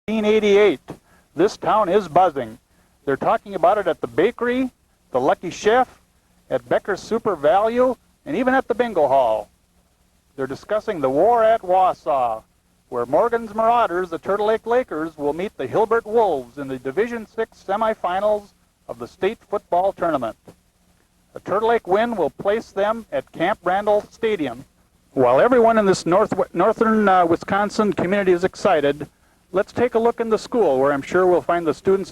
1988. This town is buzzing. They're talking about it at the bakery, the Lucky Chef, at Becker's Super Value, and even at the bingo hall. They're discussing the war at Wausau, where Morgan's Marauders, the Turtle Lake Lakers, will meet the Hilbert Wolves in the Division VI semifinals of the state football tournament. A Turtle Lake win will place them at Camp Randall Stadium. While everyone in this northern Wisconsin community is excited, let's take a look in the school, where I'm sure we'll find the students.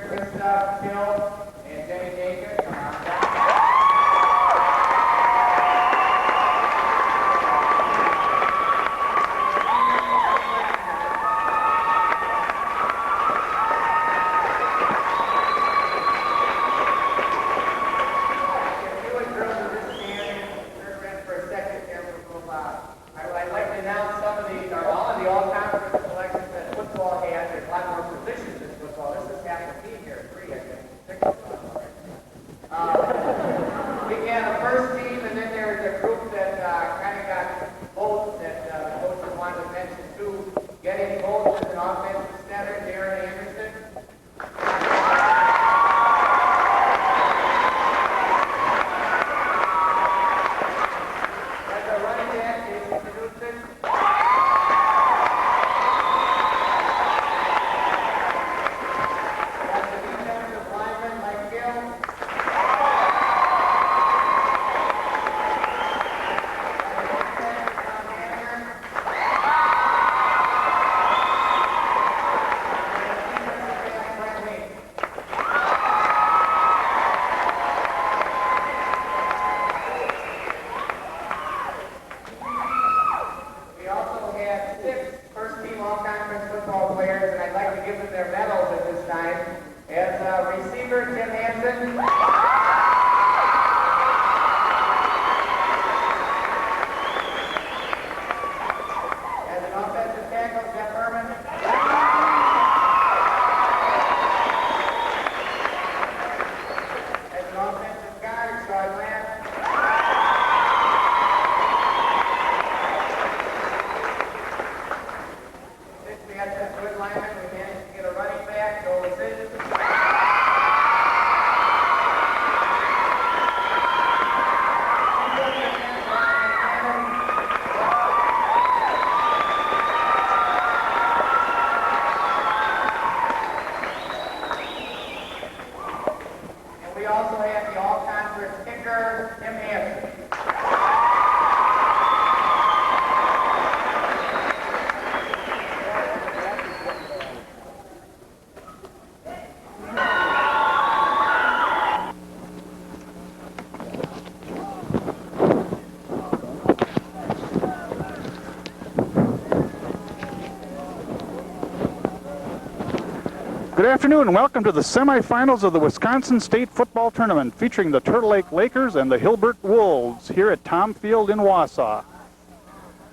Chris Fredricks and Danny Davis. Darren Anderson. As a running back, Jason Knutson. As a defensive lineman, Mike Kil. Receiver Tim Hansen. As an offensive tackle, Jeff Herman. As an offensive guard, Sean Lance. Since we had some good linemen, we managed to get a running back, Joe Leschisin. also have the all-conference kicker, Tim Hansen. Good afternoon and welcome to the semifinals of the Wisconsin State Football Tournament featuring the Turtle Lake Lakers and the Hilbert Wolves here at Tom Field in Wausau.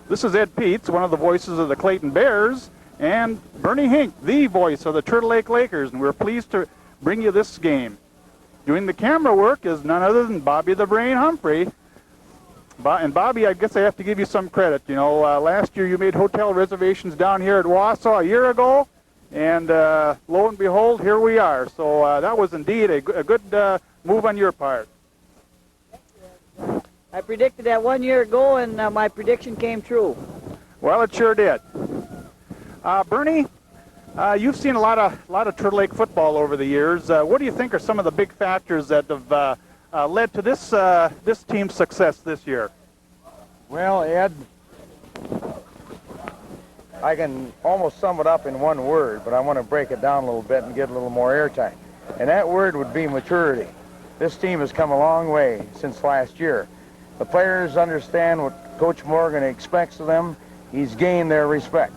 This is Ed Peets, one of the voices of the Clayton Bears, and Bernie Hinck, the voice of the Turtle Lake Lakers, and we're pleased to bring you this game. Doing the camera work is none other than Bobby the Brain Humphrey. And Bobby, I guess I have to give you some credit. You know, last year you made hotel reservations down here at Wausau a year ago, and lo and behold, here we are. So that was indeed a good move on your part. I predicted that 1 year ago, and my prediction came true. Well, it sure did. Bernie, you've seen a lot of Turtle Lake football over the years. What do you think are some of the big factors that have led to this team's success this year? Well, Ed, I can almost sum it up in one word, but I want to break it down a little bit and get a little more airtime. And that word would be maturity. This team has come a long way since last year. The players understand what Coach Morgan expects of them. He's gained their respect.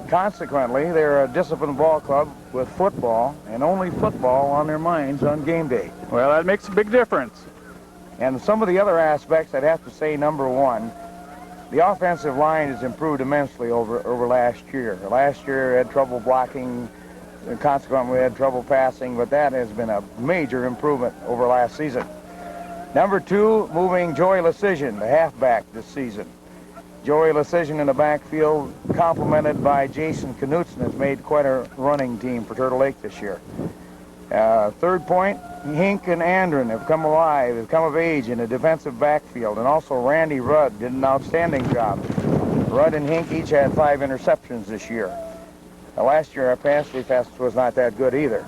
Consequently, they're a disciplined ball club with football, and only football on their minds on game day. Well, that makes a big difference. And some of the other aspects, I'd have to say, number one, the offensive line has improved immensely over last year. Last year had trouble blocking, and consequently we had trouble passing, but that has been a major improvement over last season. Number two, moving Joe Leschisin, the halfback this season. Joey Leschisin in the backfield, complemented by Jason Knutson, has made quite a running team for Turtle Lake this year. Third point, Hinck and Anderson have come alive, have come of age in the defensive backfield, and also Randy Rudd did an outstanding job. Rudd and Hinck each had 5 interceptions this year. Last year our pass defense was not that good either.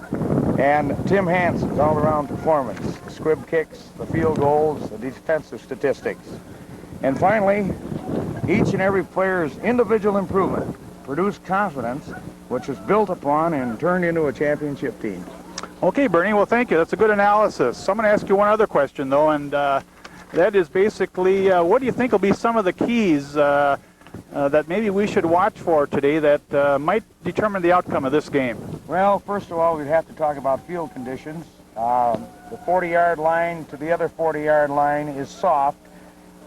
And Tim Hansen's all-around performance, the squib kicks, the field goals, the defensive statistics. And finally, each and every player's individual improvement produced confidence, which was built upon and turned into a championship team. Okay, Bernie, well, thank you. That's a good analysis. So I'm going to ask you one other question, though, and that is basically, what do you think will be some of the keys that maybe we should watch for today that might determine the outcome of this game? Well, first of all, we'd have to talk about field conditions. The 40-yard line to the other 40-yard line is soft,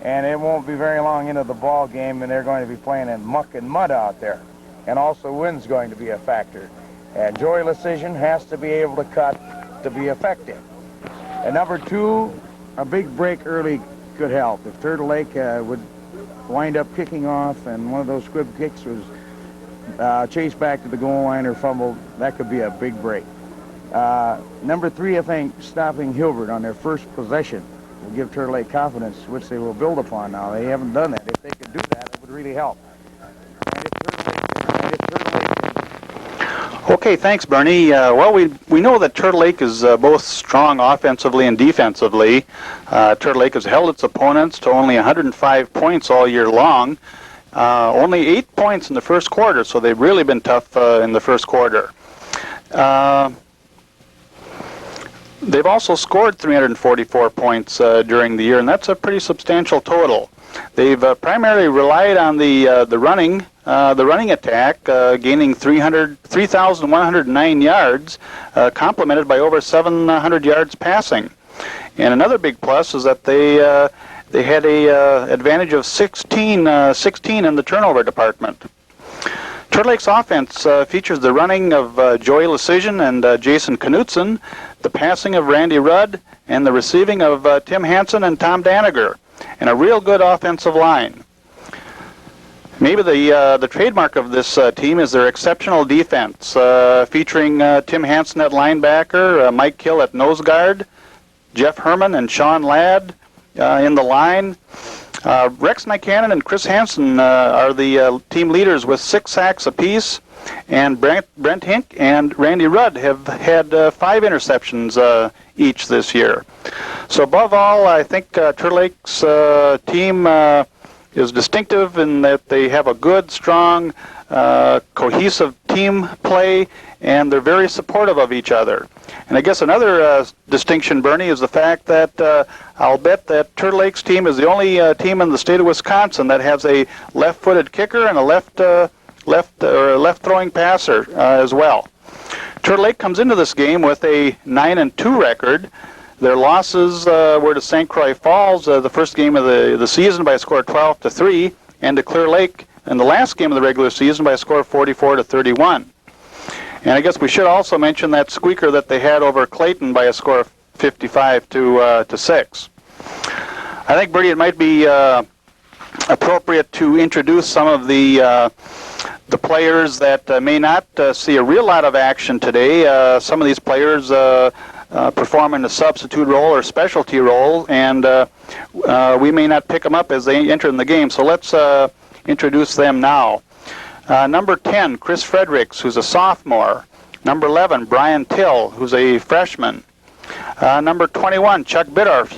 and it won't be very long into the ball game, and they're going to be playing in muck and mud out there. And also wind's going to be a factor. And Joey Leschisin has to be able to cut to be effective. And number two, a big break early could help. If Turtle Lake would wind up kicking off and one of those squib kicks was chased back to the goal line or fumbled, that could be a big break. Number three, I think stopping Hilbert on their first possession will give Turtle Lake confidence, which they will build upon now. They haven't done that. If they could do that, it would really help. And if Turtle Lake Okay, thanks, Bernie. Well, we know that Turtle Lake is both strong offensively and defensively. Turtle Lake has held its opponents to only 105 points all year long. Only 8 points in the first quarter, so they've really been tough in the first quarter. They've also scored 344 points during the year, and that's a pretty substantial total. They've primarily relied on the running attack, gaining 3,109 yards, complemented by over 700 yards passing. And another big plus is that they had a advantage of 16 in the turnover department. Turtle Lake's offense features the running of Joey Leschisin and Jason Knutson, the passing of Randy Rudd, and the receiving of Tim Hansen and Tom Daniger, and a real good offensive line. Maybe the trademark of this team is their exceptional defense, featuring Tim Hansen at linebacker, Mike Kil at nose guard, Jeff Herman and Sean Ladd in the line. Rex Nykanen and Chris Hansen are the team leaders with 6 sacks apiece. And Brent Hinck and Randy Rudd have had 5 interceptions each this year. So above all, I think Turtle Lake's team is distinctive in that they have a good, strong, cohesive team play, and they're very supportive of each other. And I guess another distinction, Bernie, is the fact that I'll bet that Turtle Lake's team is the only team in the state of Wisconsin that has a left-footed kicker and a left-throwing passer as well. Turtle Lake comes into this game with a 9-2 record. Their losses were to St. Croix Falls, the first game of the season, by a score of 12-3, and to Clear Lake in the last game of the regular season by a score of 44-31. And I guess we should also mention that squeaker that they had over Clayton by a score of 55-6. I think, Bertie, it might be appropriate to introduce some of the players that may not see a real lot of action today. Some of these players perform in a substitute role or specialty role, and we may not pick them up as they enter in the game. So let's introduce them now. Number 10, Chris Fredricks, who's a sophomore. Number 11, Brian Thill, who's a freshman. Number 21, Chuck Bittorf.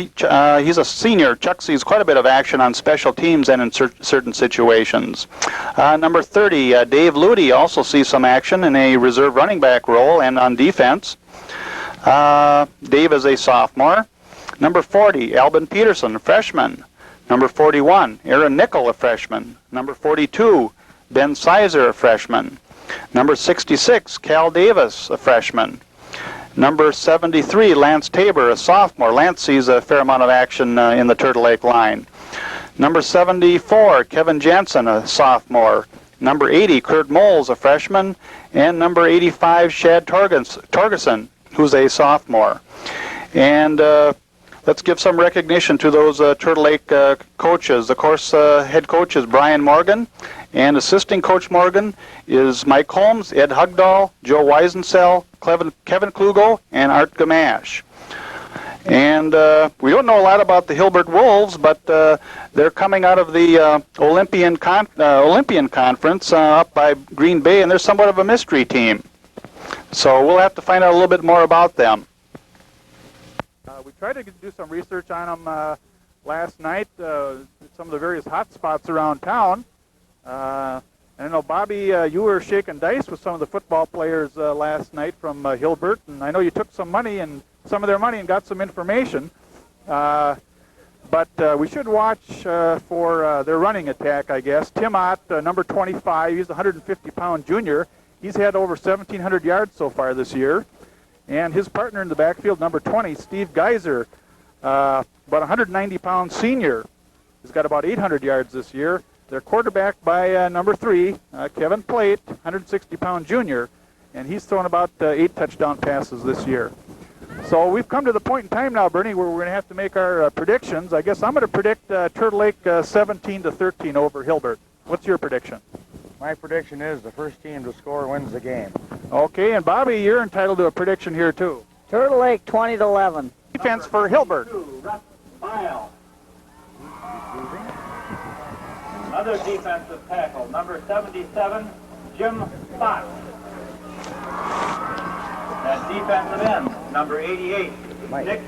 He's a senior. Chuck sees quite a bit of action on special teams and in certain situations. Number 30, Dave Ludy, also sees some action in a reserve running back role and on defense. Dave is a sophomore. Number 40, Albin Peterson, a freshman. Number 41, Aaron Nickell, a freshman. Number 42, Ben Seiser, a freshman. Number 66, Cal Davis, a freshman. Number 73, Lance Tabor, a sophomore. Lance sees a fair amount of action in the Turtle Lake line. Number 74, Kevin Jensen, a sophomore. Number 80, Kurt Moles, a freshman. And number 85, Shad Torgerson, who's a sophomore. And let's give some recognition to those Turtle Lake coaches. Of course, head coach is Brian Morgan, and assisting coach Morgan is Mike Holmes, Ed Hugdahl, Joe Weisensell, Kevin Klugo, and Art Gamache. And we don't know a lot about the Hilbert Wolves, but they're coming out of the Olympian Conference up by Green Bay, and they're somewhat of a mystery team. So we'll have to find out a little bit more about them. We tried to do some research on them last night, some of the various hot spots around town. And I know, Bobby, you were shaking dice with some of the football players last night from Hilbert, and I know you took some of their money and got some information. But we should watch for their running attack, I guess. Tim Ott, number 25, he's a 150-pound junior. He's had over 1,700 yards so far this year. And his partner in the backfield, number 20, Steve Geiser, about 190-pound senior. He's got about 800 yards this year. They're quarterbacked by number 3, Kevin Plate, 160-pound junior, and he's thrown about 8 touchdown passes this year. So we've come to the point in time now, Bernie, where we're going to have to make our predictions. I guess I'm going to predict Turtle Lake 17-13 over Hilbert. What's your prediction? My prediction is the first team to score wins the game. Okay, and Bobby, you're entitled to a prediction here too. Turtle Lake 20-11. Defense for Hilbert. Another defensive tackle, number 77, Jim Fox. That defensive end, number 88, Mike. Nick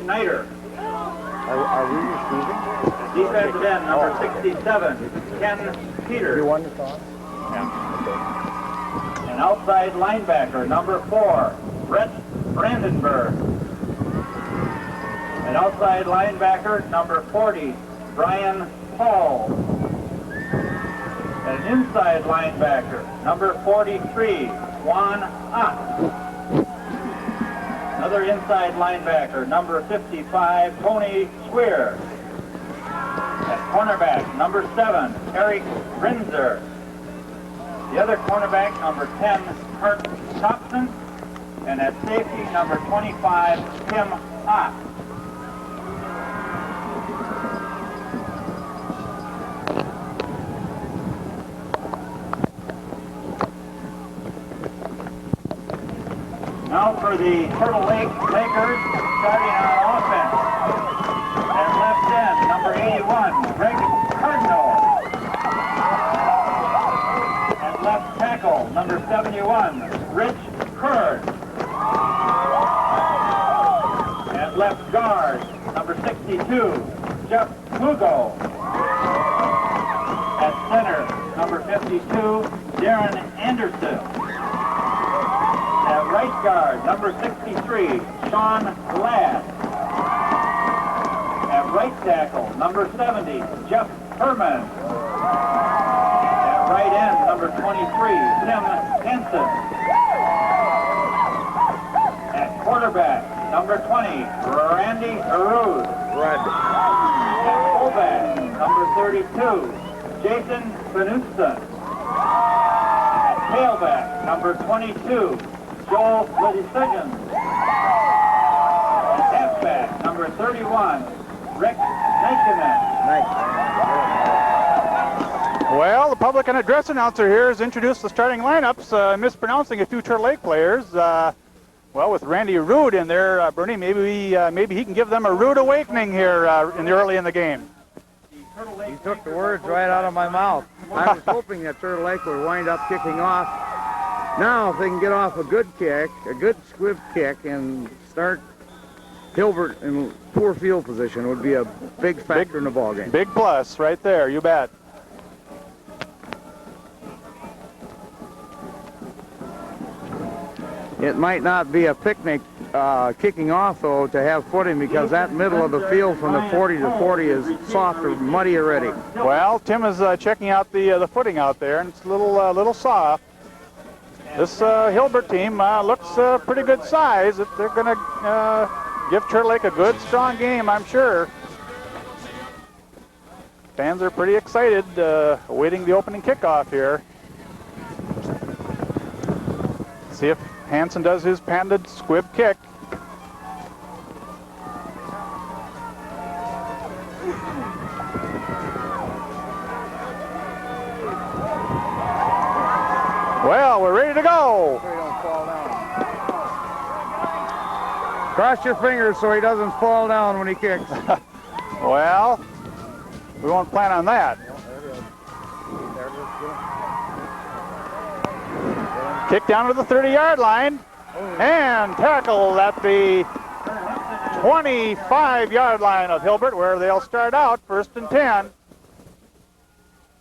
Schneider. Are we receiving? Defensive end, number 67, Ken Peters. You won the toss? Yeah. An outside linebacker, number 4, Brett Brandenburg. An outside linebacker, number 40, Brian Paul. And an inside linebacker, number 43, Juan Ott. Another inside linebacker, number 55, Tony Swear. At cornerback, number 7, Eric Brinzer. The other cornerback, number 10, Kurt Thompson. And at safety, number 25, Tim Ott. Now for the Turtle Lake Lakers, starting on offense. At left end, number 81, Greg Cardinal. At left tackle, number 71, Rich Kurd. At left guard, number 62, Jeff Hugo. At center, number 52, Darren Anderson. At right guard, number 63, Sean Ladd. At right tackle, number 70, Jeff Herman. At right end, number 23, Tim Hansen. At quarterback, number 20, Randy Arud. At fullback, number 32, Jason Knutson. At tailback, number 22, Joe Leschisin. At halfback, number 31, Rex Nykanen. Well, the public and address announcer here has introduced the starting lineups, mispronouncing a few Turtle Lake players. Well, with Randy Rude in there, Bernie, maybe he can give them a rude awakening here early in the game. You took the words right out of my mouth. I was hoping that Turtle Lake would wind up kicking off. Now, if they can get off a good kick, a good squib kick, and start Hilbert in poor field position, would be a big factor in the ballgame. Big plus right there, you bet. It might not be a picnic kicking off, though, to have footing, because that middle of the field from the 40 to 40 is soft or muddy already. Well, Tim is checking out the footing out there, and it's a little soft. This Hilbert team looks pretty good size. They're going to give Turtle Lake a good, strong game, I'm sure. Fans are pretty excited, awaiting the opening kickoff here. See if Hansen does his patented squib kick. Well, we're ready to go. So he don't fall down. Cross your fingers so he doesn't fall down when he kicks. Well, we won't plan on that. Kick down to the 30-yard line and tackle at the 25-yard line of Hilbert, where they'll start out 1st and 10.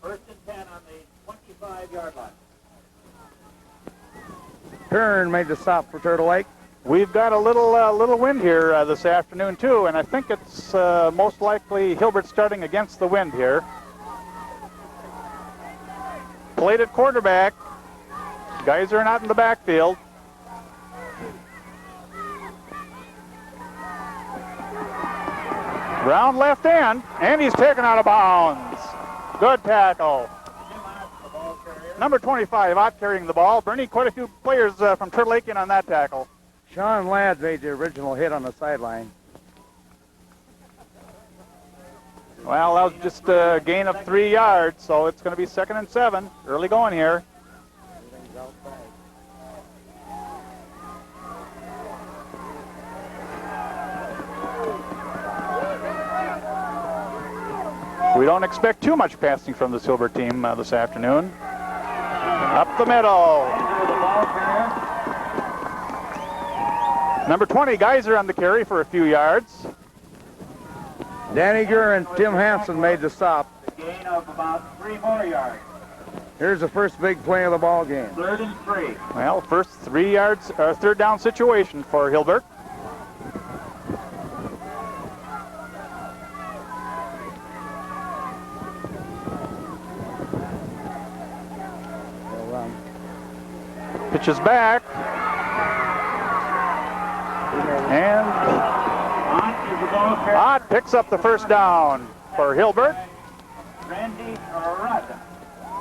1st and 10 on the 25-yard line. Turn made the stop for Turtle Lake. We've got a little wind here this afternoon too, and I think it's most likely Hilbert starting against the wind here. Played at quarterback. Guys are not in the backfield. Round left end, and he's taken out of bounds. Good tackle. Number 25 out carrying the ball. Bernie, quite a few players from Turtle Lake in on that tackle. Sean Ladd made the original hit on the sideline. Well, that was just a gain of 3 yards, so it's going to be 2nd and 7. Early going here. We don't expect too much passing from this Hilbert team this afternoon. Up the middle. Number 20, Geyser on the carry for a few yards. Danny Gurr and Tim Hansen made the stop. Gain of about 3 more yards. Here's the first big play of the ball game. 3rd and 3. Well, first 3rd down situation for Hilbert. Pitches back. And Ott picks up the 1st down for Hilbert. Randy Rudd.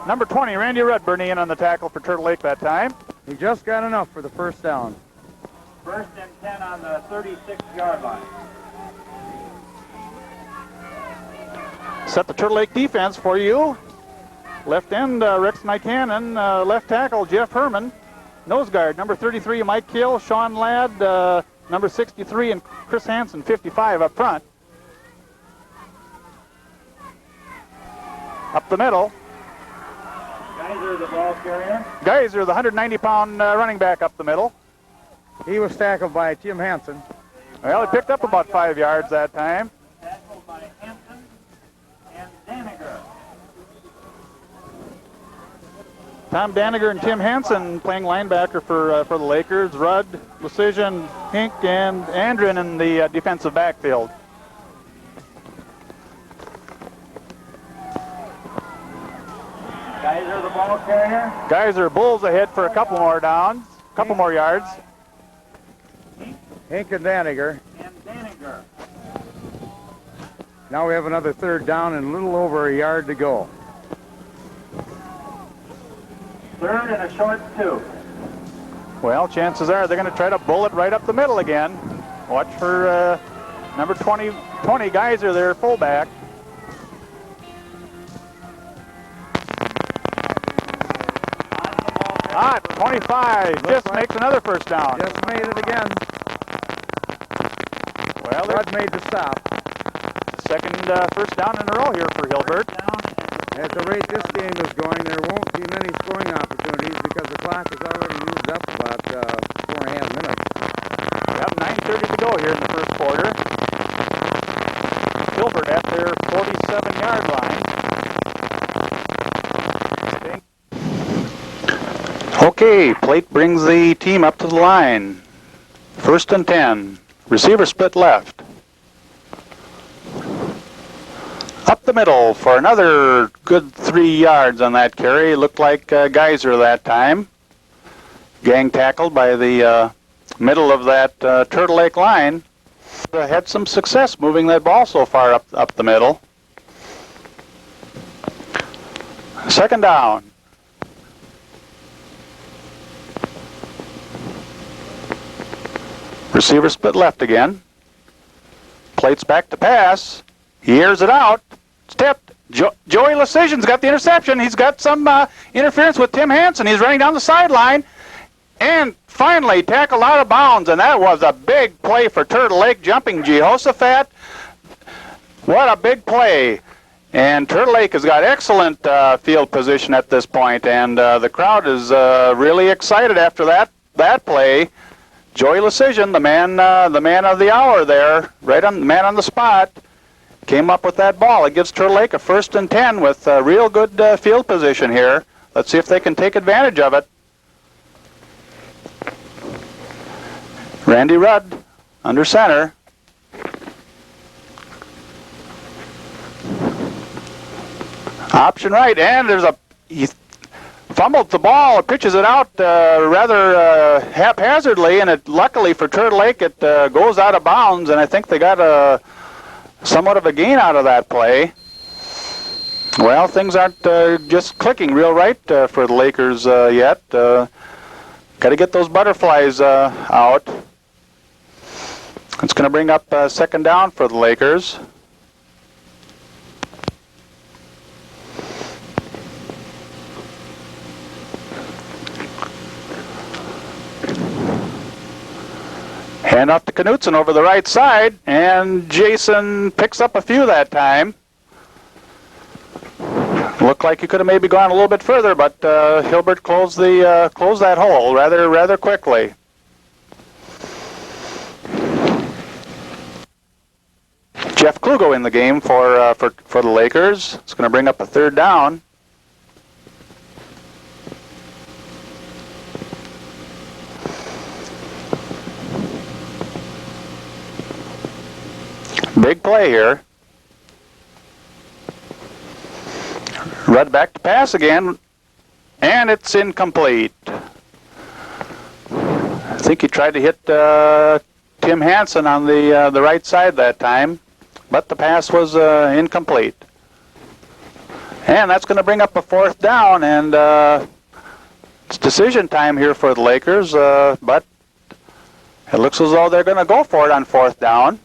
Number 20, Randy Rudd, Bernie in on the tackle for Turtle Lake that time. He just got enough for the 1st down. 1st and 10 on the 36-yard line. Set the Turtle Lake defense for you. Left end, Rex Nykanen. Left tackle, Jeff Herman. Nose guard, number 33, Mike Kil. Sean Ladd, number 63, and Chris Hansen, 55 up front. Up the middle. Geyser, the ball carrier. Geyser, the 190-pound running back up the middle. He was tackled by Tim Hansen. Well, he picked up about 5 yards that time. Tackled by Hansen and Daniger. Tom Daniger and Tim Hansen playing linebacker for the Lakers. Rudd, Leschisin, Hinck, and Andrin in the defensive backfield. Geyser, the ball carrier. Geyser, Bulls ahead for a couple more downs, couple more yards. Hinck and Daniger. And Daniger. Now we have another third down and a little over a yard to go. Third and a short 2. Well, chances are they're going to try to bull it right up the middle again. Watch for number 20 Geyser, their fullback. Ah, 25 just makes another first down. Just made it again. Well, Rudd made the stop. second first down in a row here for Hilbert. At the rate this game is going, there won't be many scoring opportunities because the clock is already used up about 4.5 minutes. Yep, 9:30 to go here in the first quarter. Hilbert at their 47-yard line. Okay, Plate brings the team up to the line. First and 10. Receiver split left. Up the middle for another good 3 yards on that carry. Looked like Geyser that time. Gang tackled by the middle of that Turtle Lake line. Had some success moving that ball so far up the middle. Second down. Receiver split left again. Plate's back to pass. He airs it out. It's tipped. Joey Leschisin's got the interception. He's got some interference with Tim Hansen. He's running down the sideline and finally tackled out of bounds, and that was a big play for Turtle Lake, jumping Jehoshaphat. What a big play. And Turtle Lake has got excellent field position at this point, and the crowd is really excited after that play. Joey Leschisin, the man of the hour there, right on the man on the spot, came up with that ball. It gives Turtle Lake a first and 10 with real good field position here. Let's see if they can take advantage of it. Randy Rudd under center. Option right, and he fumbled the ball, pitches it out rather haphazardly, and luckily for Turtle Lake, it goes out of bounds, and I think they got somewhat of a gain out of that play. Well, things aren't just clicking real right for the Lakers yet. Got to get those butterflies out. It's going to bring up second down for the Lakers. Hand off to Knutson over the right side, and Jason picks up a few that time. Looked like he could have maybe gone a little bit further, but Hilbert closed that hole rather quickly. Jeff Klugo in the game for the Lakers. It's going to bring up a third down. Big play here. Rudd back to pass again, and it's incomplete. I think he tried to hit Tim Hansen on the right side that time, but the pass was incomplete. And that's going to bring up a fourth down, and it's decision time here for the Lakers, but it looks as though they're going to go for it on fourth down.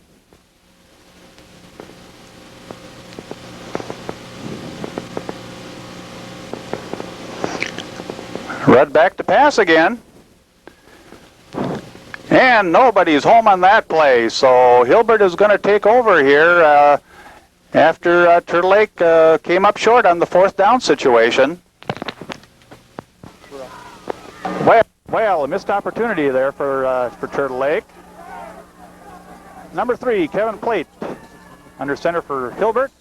Rudd back to pass again. And nobody's home on that play, so Hilbert is going to take over here after Turtle Lake came up short on the fourth down situation. Well, a missed opportunity there for Turtle Lake. Number 3, Kevin Plate, under center for Hilbert.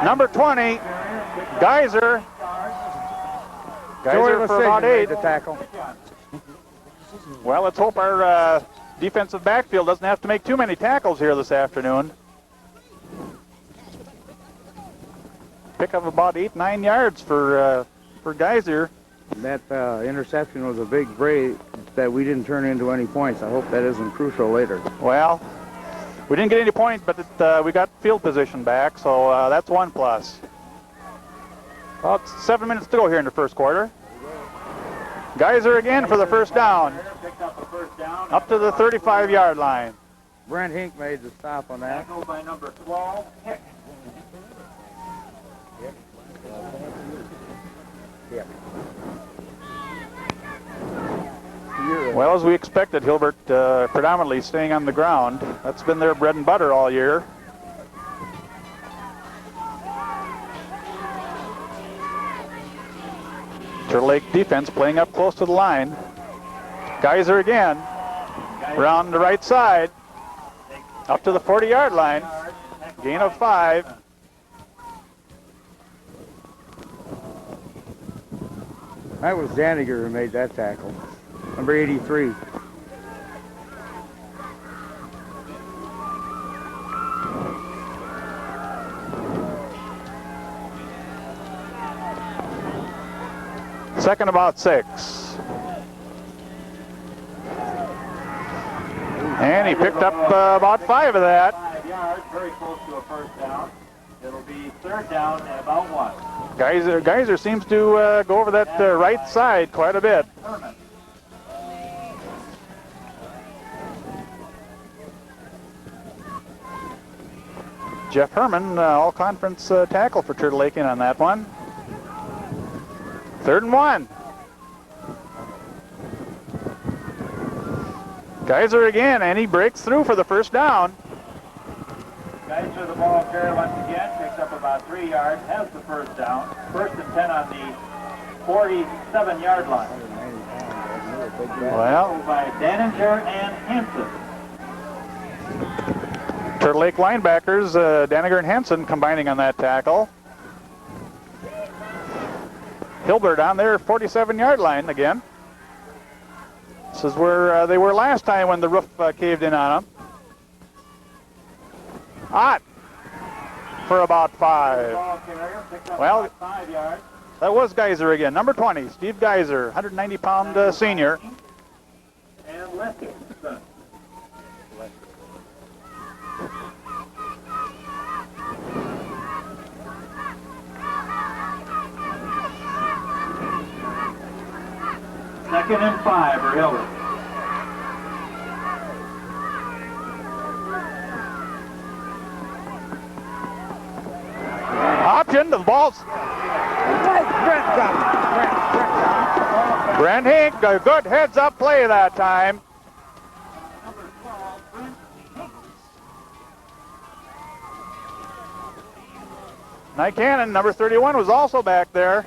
Number 20, Geiser. Geiser for about 8. The tackle. Well, let's hope our defensive backfield doesn't have to make too many tackles here this afternoon. Pick up about 8-9 yards for Geiser. That interception was a big break that we didn't turn into any points. I hope that isn't crucial later. Well, we didn't get any points, but we got field position back, so that's one plus. About 7 minutes to go here in the first quarter. Geiser again for the first down. Up to the 35-yard line. Brent Hinck made the stop on that. Tackled by number 12, Hick. Well, as we expected, Hilbert predominantly staying on the ground. That's been their bread and butter all year. Turtle Lake defense playing up close to the line. Geiser again, around the right side, up to the 40-yard line. Gain of 5. That was Daniger who made that tackle. Number 83. Second about 6. And he picked up about 5 of that. 5 yards, very close to a first down. It'll be third down and about 1. Geiser seems to go over that right side quite a bit. Herman. Jeff Herman, all-conference tackle for Turtle Lake in on that one. 3rd and 1. Geiser again, and he breaks through for the first down. Geiser, the ball carrier once again, picks up about 3 yards, has the first down. 1st and 10 on the 47-yard line. Well, By Daninger and Hansen. Turtle Lake linebackers, Daniger and Hansen combining on that tackle. Hilbert on their 47-yard line again. This is where they were last time when the roof caved in on them. Ott for about 5. Ball carrier picks up Well, about 5 yards. that was Geiser again. Number 20, Steve Geiser, 190-pound senior. And Leschisin. Second and 5 for Hilbert. Option, the ball's... Brent Hinck, a good heads-up play that time. Number 12, Brent Hinck. Nykanen, number 31, was also back there.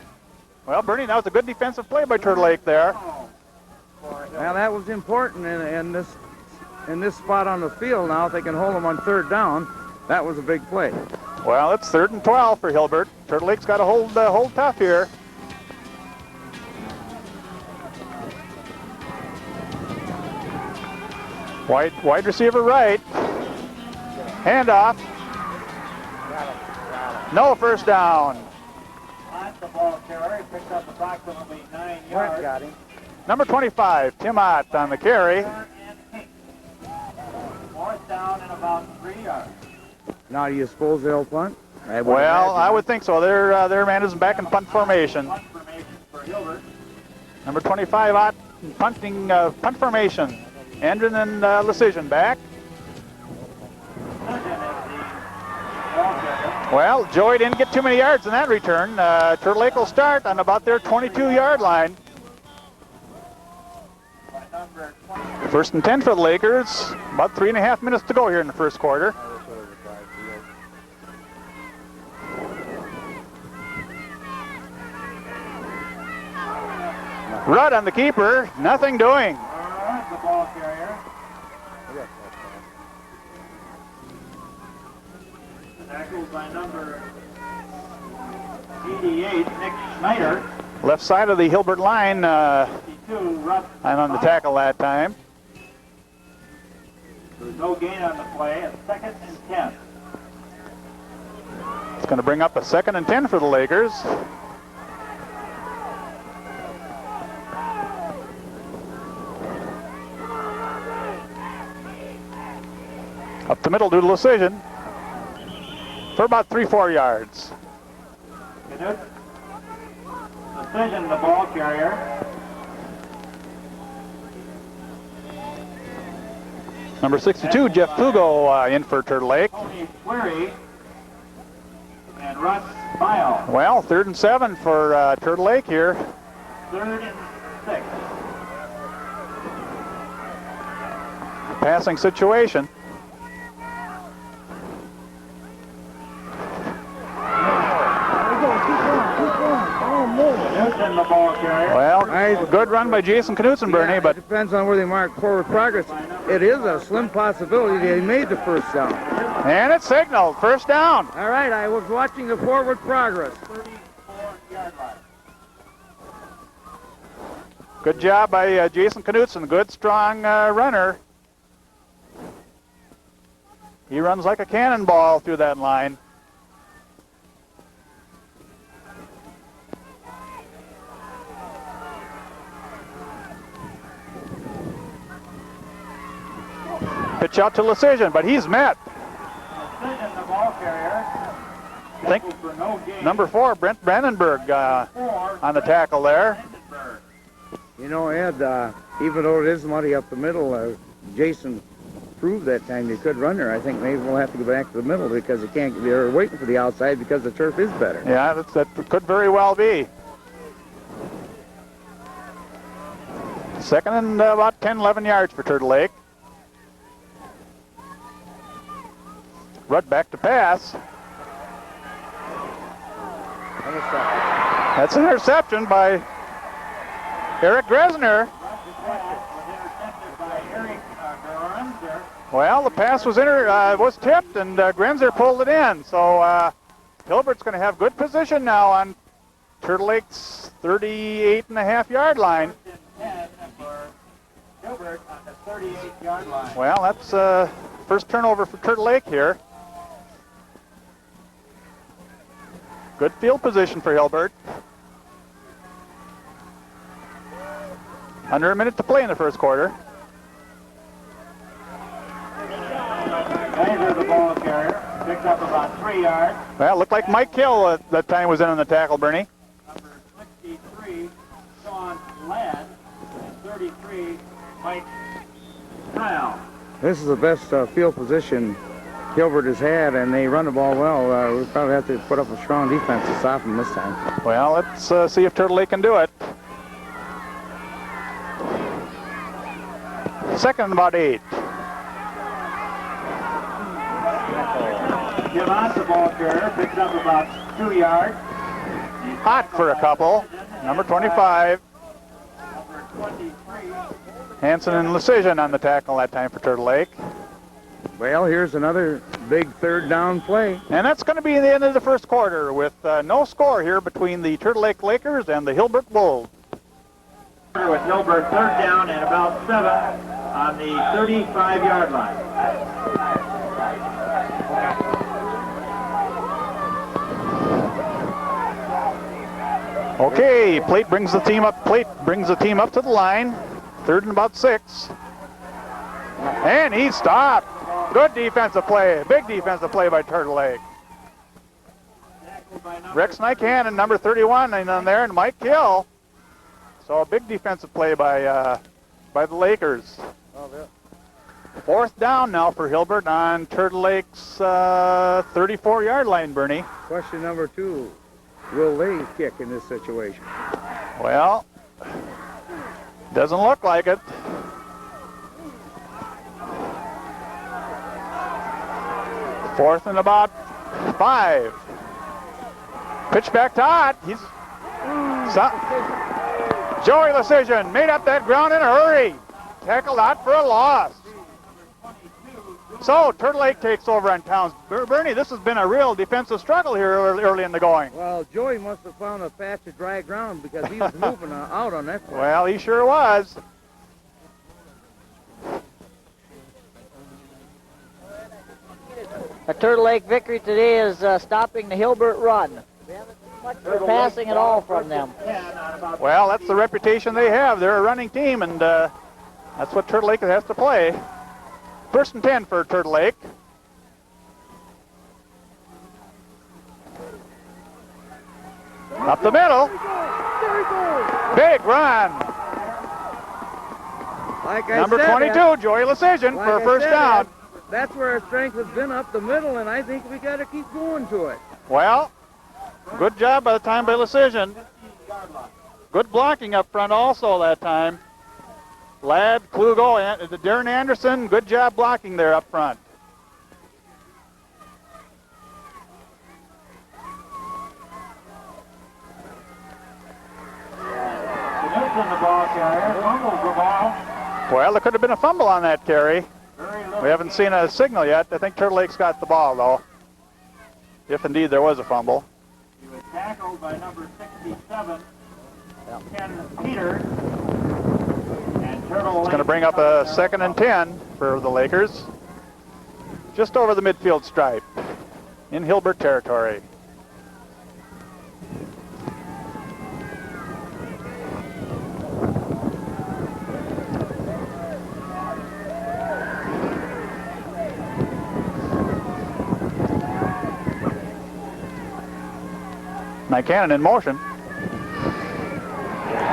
Well, Bernie, that was a good defensive play by Turtle Lake there. Now that was important in this spot on the field. Now if they can hold them on 3rd down, that was a big play. Well, it's 3rd and 12 for Hilbert. Turtle Lake's got to hold tough here. Wide receiver right. Handoff. No first down. Ott, the ball carrier, picked up approximately 9 yards. Got him. Number 25, Tim Ott on the carry. And Hinck. 4th down and about 3 yards. Now do you suppose they'll punt? Well, I would think so. Their man is back in punt formation. Punt formation for Hilbert. Number 25, Ott, punting punt formation. Andren and Leschisin back. Well, Joey didn't get too many yards in that return. Turtle Lake will start on about their 22-yard line. 1st and 10 for the Lakers. About 3.5 minutes to go here in the first quarter. Rudd on the keeper, nothing doing. The ball carrier. Tackled by number 88, Nick Schneider. Left side of the Hilbert line, 52, Russ. and on the tackle that time. There's no gain on the play. It's 2nd and 10. It's going to bring up a 2nd and 10 for the Lakers. Up the middle due to Leschisin for about 3-4 yards. Decision, the ball carrier. Number 62, Jeff Fugo in for Turtle Lake. Tony Sweary and Russ Bile. Well, 3rd and 7 for Turtle Lake here. 3rd and 6. Passing situation. Knutson, the ball carrier. Well, good run by Jason Knutson, Bernie, but it depends on where they mark forward progress. It is a slim possibility they made the first down. and it's signaled, first down. All right, I was watching the forward progress. 34-yard line. Good job by Jason Knutson, good strong runner. He runs like a cannonball through that line. Pitch out to Leschisin, but he's met. Leschisin, the ball carrier. Think For no gain. number 4, Brent Brandenburg, on the tackle there. You know, Ed, even though it is muddy up the middle, Jason proved that time you could run there. I think maybe we'll have to go back to the middle because they're waiting for the outside because the turf is better. Yeah, that could very well be. Second and about 10, 11 yards for Turtle Lake. Rudd back to pass. That's an interception by Eric Gresner. Well, the pass was tipped, and Grenzer pulled it in. So Hilbert's going to have good position now on Turtle Lake's 38.5-yard line. Hilbert on the 38-yard line. Well, that's first turnover for Turtle Lake here. Good field position for Hilbert. Under a minute to play in the first quarter. Seiser, the ball carrier, picked up about 3 yards. Well, it looked like Mike Kil at that time was in on the tackle, Bernie. Number 63, Sean Ladd, and 33, Mike Kil. This is the best field position Hilbert has had, and they run the ball well. We probably have to put up a strong defense to stop them this time. Well, let's see if Turtle Lake can do it. Second and about 8. Givant, the ball carrier, picked up about 2 yards. Hot for a couple. Number 25. Number 23. Hansen and Leschisin on the tackle that time for Turtle Lake. Well, here's another big third down play. And that's going to be the end of the first quarter with no score here between the Turtle Lake Lakers and the Hilbert Bulls. With Hilbert, third down and about 7 on the 35-yard line. Okay, Plate brings the team up to the line. Third and about 6. And he stopped. Good defensive play. Big defensive play by Turtle Lake. Rex Nykanen, number 31, and on there, and Mike Kil. So a big defensive play by the Lakers. Fourth down now for Hilbert on Turtle Lake's 34-yard line, Bernie. Question number 2. Will they kick in this situation? Well, doesn't look like it. Fourth and about 5. Pitch back to Ott. Joey Leschisin made up that ground in a hurry. Tackled out for a loss. So Turtle Lake takes over on Towns. Bernie, this has been a real defensive struggle here early in the going. Well, Joey must have found a patch of dry ground because he was moving out on that play. Well, he sure was. A Turtle Lake victory today is stopping the Hilbert run. We haven't seen much for passing at all from them. Well, that's the reputation they have. They're a running team, and that's what Turtle Lake has to play. 1st and 10 for Turtle Lake. Up the middle. Big run. Like I Number said, 22, Joey Leschisin like for a I first said, down. That's where our strength has been, up the middle, and I think we got to keep going to it. Well, good job by the time by Leschisin. Good blocking up front also that time. Ladd, Klugo, and Darren Anderson, good job blocking there up front. Well, there could have been a fumble on that carry. We haven't seen a signal yet. I think Turtle Lake's got the ball, though. If indeed there was a fumble. He was tackled by number 67, Ken Peters. It's going to bring up a 2nd and 10 for the Lakers. Just over the midfield stripe in Hilbert territory. Nykanen in motion.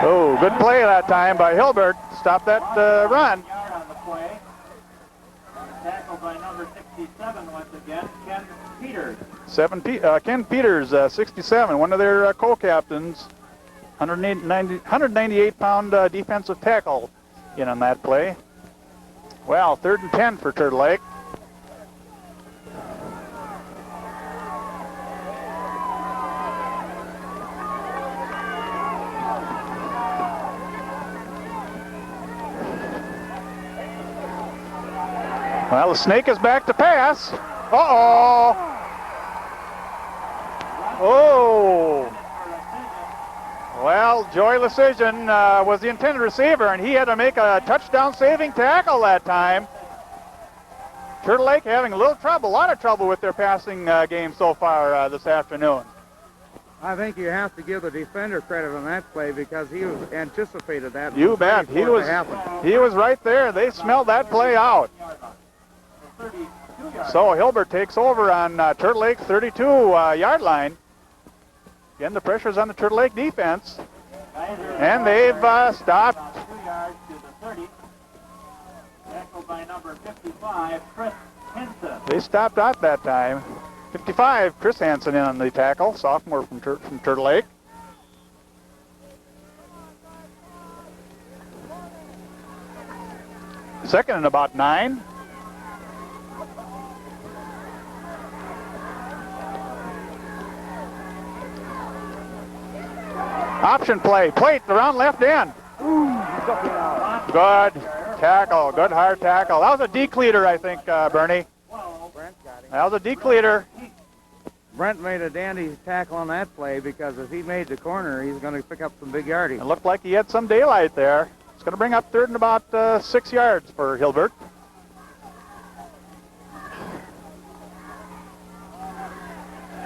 Oh, good play that time by Hilbert. Stop that run. Yard on the play. Tackled by number 67 once again, Ken Peters. Ken Peters, 67, one of their co-captains. 198-pound defensive tackle in on that play. Well, 3rd and 10 for Turtle Lake. Well, the snake is back to pass. Uh-oh. Oh. Well, Joey Leschisin was the intended receiver, and he had to make a touchdown-saving tackle that time. Turtle Lake having a lot of trouble with their passing game so far this afternoon. I think you have to give the defender credit on that play because he was anticipated that. You bet. He was right there. They smelled that play out. So Hilbert takes over on Turtle Lake's 32-yard line. Again, the pressure's on the Turtle Lake defense. And they've stopped. 2 yards to the 30. Tackled by number 55, Chris Hansen. They stopped out that time. 55, Chris Hansen in on the tackle, sophomore from Turtle Lake. Second and about 9. Option play. Plate around left end. Good tackle. Good hard tackle. That was a decleater, I think, Bernie. That was a decleater. Brent made a dandy tackle on that play because if he made the corner, he's going to pick up some big yardage. It looked like he had some daylight there. It's going to bring up 3rd and about 6 yards for Hilbert.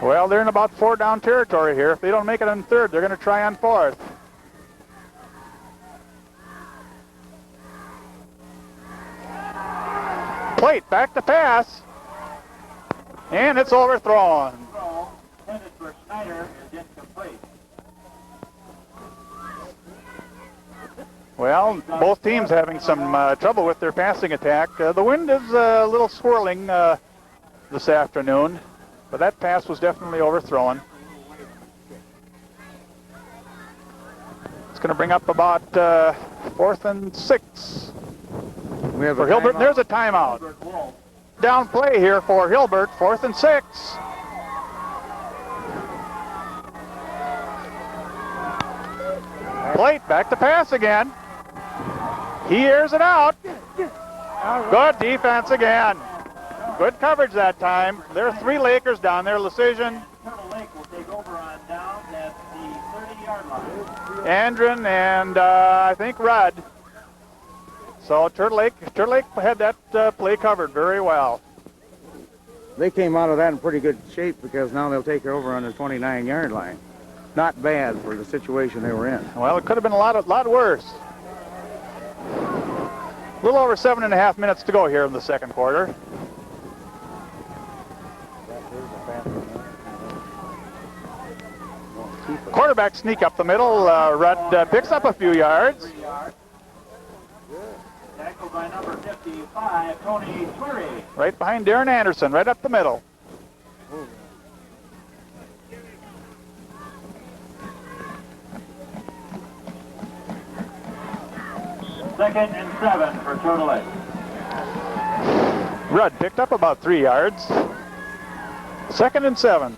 Well, they're in about 4-down territory here. If they don't make it on 3rd, they're going to try on 4th. Plate back to pass. And it's overthrown. Throw intended for Snyder is incomplete. Well, both teams having some trouble with their passing attack. The wind is a little swirling this afternoon. But that pass was definitely overthrown. It's going to bring up about 4th and 6 for Hilbert. And there's a timeout. Down play here for Hilbert, 4th and 6. Plate, back to pass again. He airs it out. Good defense again. Good coverage that time. There are 3 Lakers down there. Leschisin, Turtle Lake will take over on down at the 30-yard line. Andren, and I think Rudd. So Turtle Lake had that play covered very well. They came out of that in pretty good shape because now they'll take over on the 29-yard line. Not bad for the situation they were in. Well, it could have been a lot worse. A little over 7.5 minutes to go here in the second quarter. Quarterback sneak up the middle. Rudd picks up a few yards. Tackled by number 55, Tony Sweary. Right behind Darren Anderson, right up the middle. Second and 7 for Turtle Lake. Rudd picked up about 3 yards. Second and 7.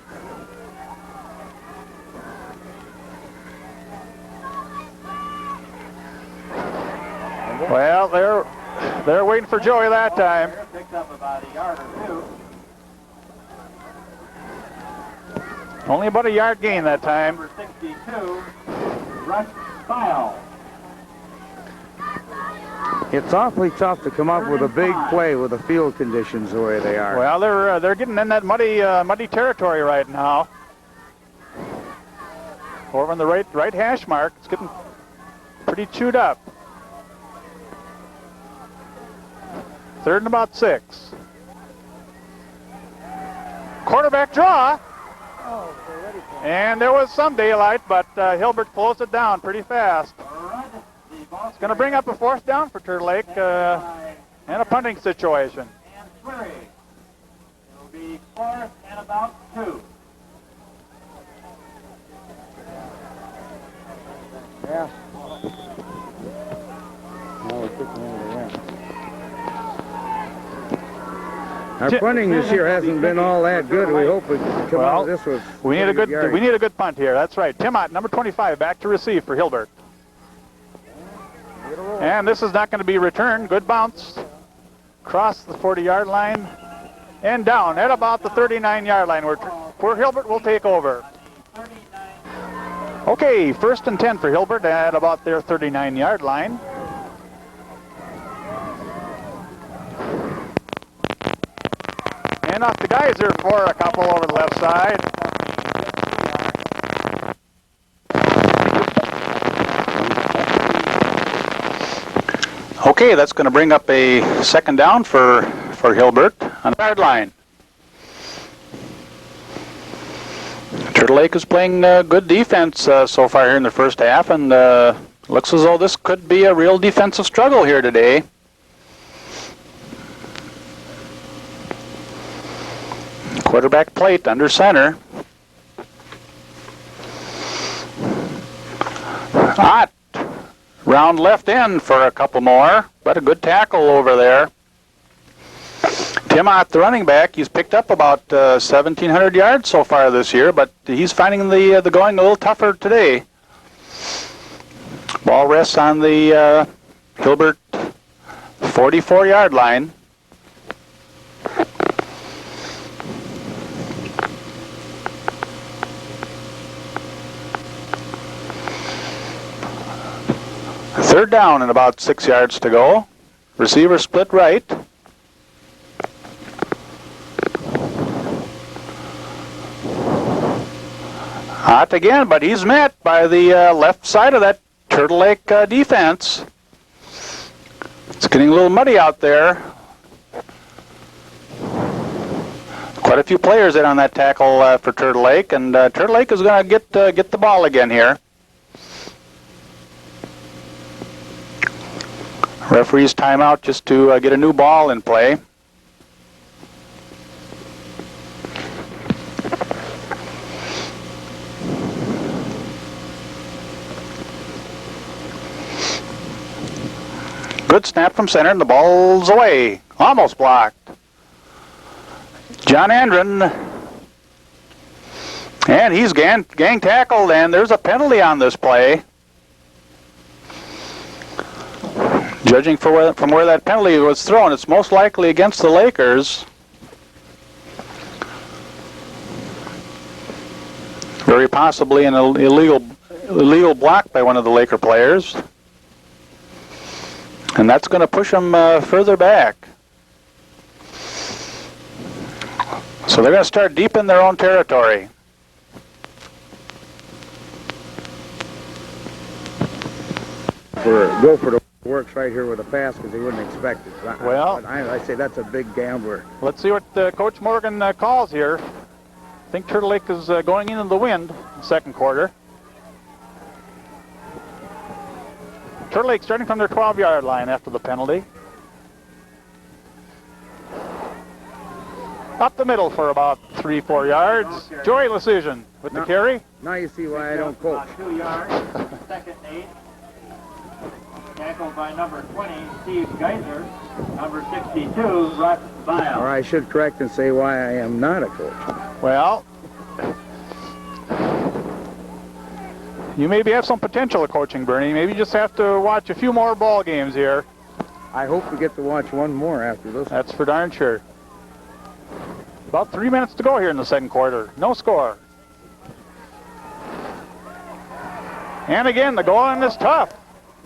Well, they're waiting for Joey that time. Picked up about a yard or 2. Only about a yard gain that time. Number 62, Russ File. It's awfully tough to come up with a big play with the field conditions the way they are. Well, they're getting in that muddy territory right now. Over on the right hash mark, it's getting pretty chewed up. Third and about 6. Quarterback draw. And there was some daylight, but Hilbert closed it down pretty fast. It's going to bring up a 4th down for Turtle Lake and a punting situation. And Sweary. It'll be 4th and about 2. Yeah. Now we're kicking into the wind. Our punting this year hasn't been all that good. We hope we can come out of this with. We need a good punt here. That's right. Tim Ott, number 25, back to receive for Hilbert. And this is not going to be returned. Good bounce. Cross the 40-yard line and down at about the 39-yard line where Hilbert will take over. Okay, 1st and 10 for Hilbert at about their 39-yard line. And off the Geyser for a couple over the left side. Okay, that's going to bring up a 2nd down for Hilbert on the yard line. Turtle Lake is playing good defense so far here in the first half, and looks as though this could be a real defensive struggle here today. Quarterback plate under center. Hot. Round left end for a couple more, but a good tackle over there. Tim Ott, the running back, he's picked up about 1,700 yards so far this year, but he's finding the going a little tougher today. Ball rests on the Hilbert 44-yard line. Third down and about 6 yards to go. Receiver split right. Hot again, but he's met by the left side of that Turtle Lake defense. It's getting a little muddy out there. Quite a few players in on that tackle for Turtle Lake, and Turtle Lake is going to get the ball again here. Referee's timeout just to get a new ball in play. Good snap from center, and the ball's away. Almost blocked. John Andren. And he's gang tackled, and there's a penalty on this play. Judging from where that penalty was thrown, it's most likely against the Lakers. Very possibly an illegal block by one of the Laker players. And that's going to push them further back. So they're going to start deep in their own territory. Go for the works right here with a pass because they wouldn't expect it. Well, I say that's a big gambler. Let's see what Coach Morgan calls here. I think Turtle Lake is going into the wind in the second quarter. Turtle Lake starting from their 12-yard line after the penalty. Up the middle for about 3-4 yards. Joey Leschisin with the carry. Now you see why I don't coach. 2 yards, second and 8. Tackled by number 20, Steve Geiser. Number 62, Rex Nykanen. Or I should correct and say why I am not a coach. Well, you maybe have some potential of coaching, Bernie. Maybe you just have to watch a few more ball games here. I hope we get to watch one more after this. That's for darn sure. About 3 minutes to go here in the second quarter. No score. And again, the going is tough.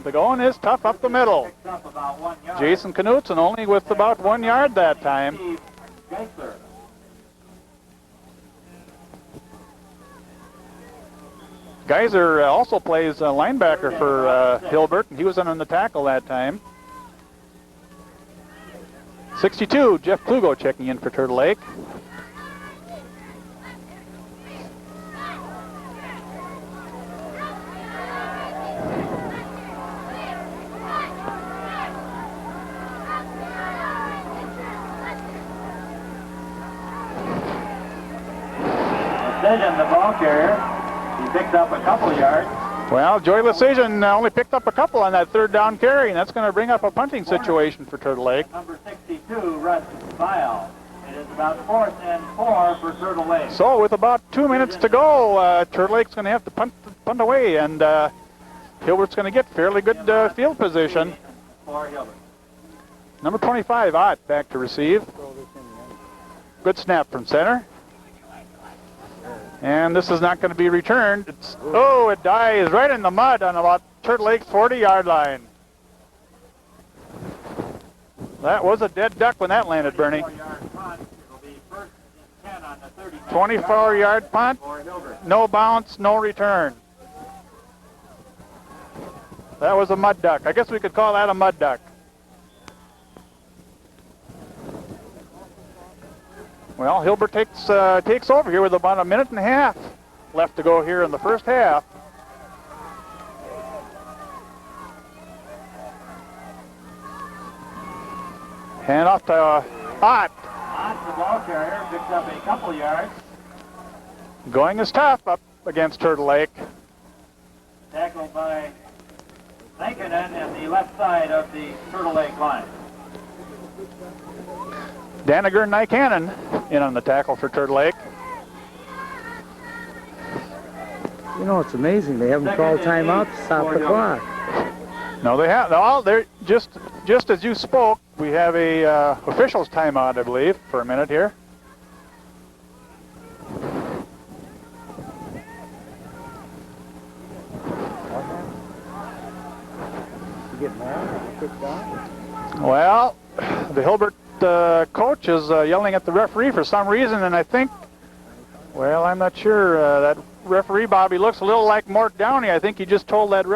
The going is tough up the middle. Picks up about 1 yard. Jason Knutson only with about 1 yard that time. Steve Geiser. Geiser also plays linebacker for Hilbert, and he was in on the tackle that time. 62, Jeff Plugo checking in for Turtle Lake. Decision, the ball carrier. He picked up a couple yards. Well, Joey Leschisin only picked up a couple on that third down carry, and that's going to bring up a punting situation for Turtle Lake. Number 62, Rex Nykanen. It is about 4th and 4 for Turtle Lake. So with about 2 minutes to go, Turtle Lake's going to have to punt away, and Hilbert's going to get fairly good field position. For Hilbert. Number 25, Ott, back to receive. Good snap from center. And this is not going to be returned. It dies right in the mud on about Turtle Lake's 40-yard line. That was a dead duck when that landed, Bernie. 24-yard punt, no bounce, no return. That was a mud duck. I guess we could call that a mud duck. Well, Hilbert takes over here with about 1.5 minutes left to go here in the first half. Hand off to Ott. Ott, the ball carrier, picks up a couple yards. Going is tough up against Turtle Lake. Tackled by Nykanen at the left side of the Turtle Lake line. Daniger and Nykanen in on the tackle for Turtle Lake. You know, it's amazing. They haven't called timeout to stop the clock. No, they have. No, they're just as you spoke. We have a officials timeout, I believe, for a minute here. You get mad? Well, the Hilbert coach is yelling at the referee for some reason, and I think, well, I'm not sure. That referee, Bobby, looks a little like Mort Downey. I think he just told that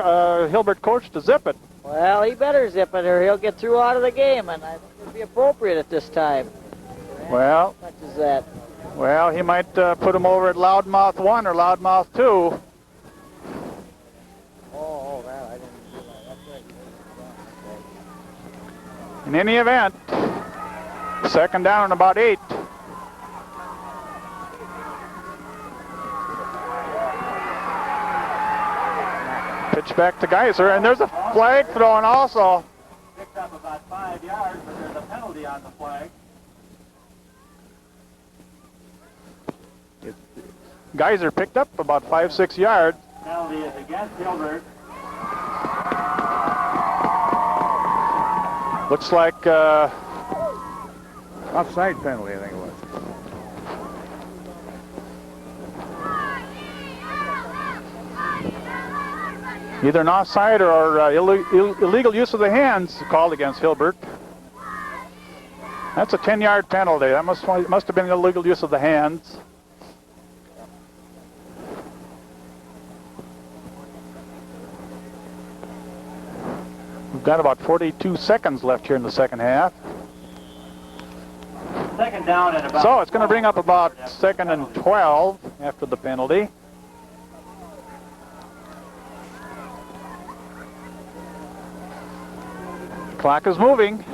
Hilbert coach to zip it. Well, he better zip it or he'll get through out of the game, and I think it would be appropriate at this time. Well, How much is that? well, he might put him over at Loudmouth 1 or Loudmouth 2. Oh, that, I didn't do that. That's right. In any event, second down and about 8. Pitch back to Geiser, and there's a flag thrown also. Picked up about 5 yards, but there's a penalty on the flag. Geiser picked up about 5-6 yards. Penalty is against Hilbert. Looks like Offside penalty, I think it was. either an offside or illegal use of the hands called against Hilbert. That's a 10-yard penalty. That must have been illegal use of the hands. We've got about 42 seconds left here in the second half. Second down and about. So it's going to bring up about 2nd and 12 after the penalty. Clock is moving.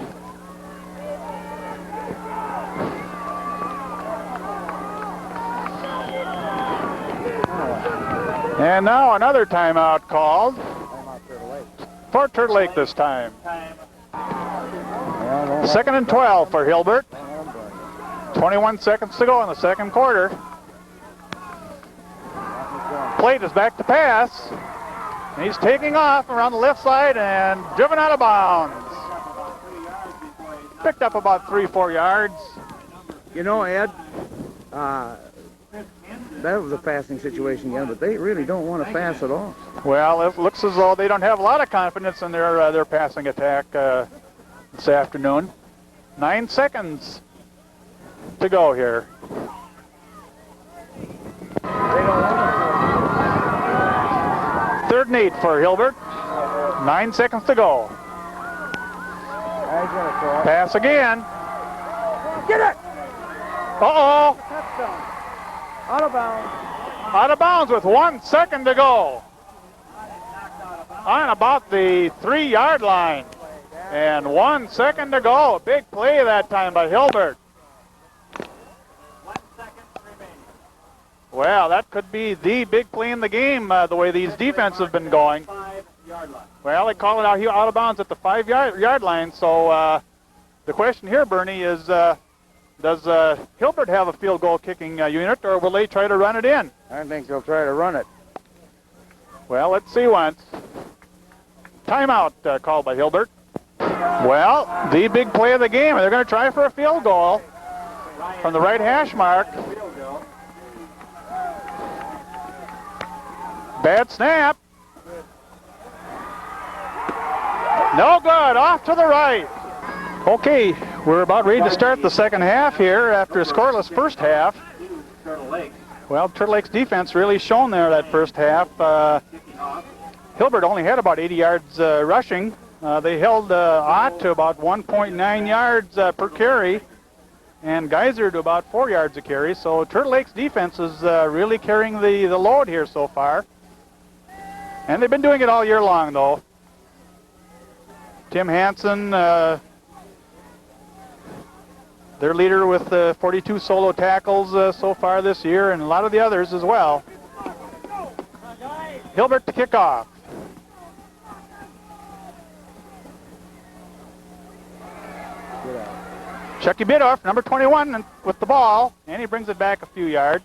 And now another timeout called for Turtle Lake this time. 2nd and 12 for Hilbert. 21 seconds to go in the second quarter. Plate is back to pass. And he's taking off around the left side and driven out of bounds. Picked up about 3-4 yards. You know, Ed, that was a passing situation again, but they really don't want to pass at all. Well, it looks as though they don't have a lot of confidence in their passing attack this afternoon. 9 seconds to go here. Third and 8 for Hilbert. 9 seconds to go. Pass again. Get it! Uh-oh. Touchdown. Out of bounds. Out of bounds with 1 second to go. On about the 3-yard line. And 1 second to go. Big play that time by Hilbert. 1 second remaining. Well, that could be the big play in the game, the way these defenses have been going. 5-yard line. Well, they call it out of bounds at the 5-yard line. So the question here, Bernie, is does Hilbert have a field goal kicking unit, or will they try to run it in? I think they'll try to run it. Well, let's see once. Timeout called by Hilbert. Well, the big play of the game. They're going to try for a field goal from the right hash mark. Bad snap. No good. Off to the right. Okay, we're about ready to start the second half here after a scoreless first half. Turtle Lake. Well, Turtle Lake's defense really shone there that first half. Hilbert only had about 80 yards rushing. They held Ott to about 1.9 yards per carry, and Geyser to about 4 yards a carry. So Turtle Lake's defense is really carrying the load here so far. And they've been doing it all year long, though. Tim Hansen, their leader with 42 solo tackles so far this year, and a lot of the others as well. Hilbert to kick off. Chuck Bittorf, number 21, with the ball, and he brings it back a few yards.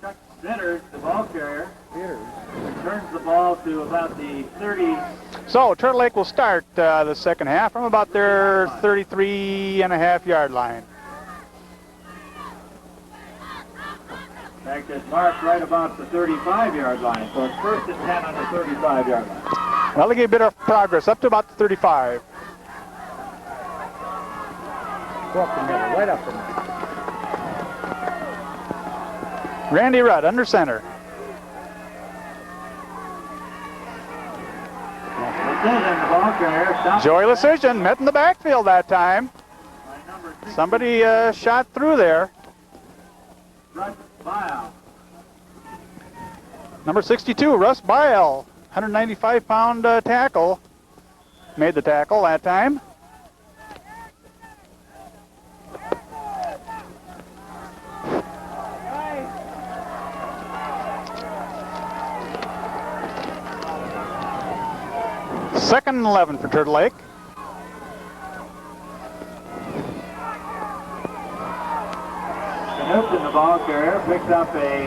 Chuck Bittorf, the ball carrier, returns the ball to about the 30. So Turtle Lake will start the second half from about their 33.5-yard line. In fact, it's marked right about the 35-yard line, so it's 1st and 10 on the 35-yard line. Well, they gave a bit of progress up to about the 35. Go up the middle, right up the middle. Randy Rudd under center. Leschisin, the ball carrier, stops. Joey Leschisin met in the backfield that time. By number 6, Somebody shot through there. Russ Bile. Number 62, Russ Bile, 195-pound tackle. Made the tackle that time. Second and 11 for Turtle Lake. Knutson, the ball carrier, picked up a...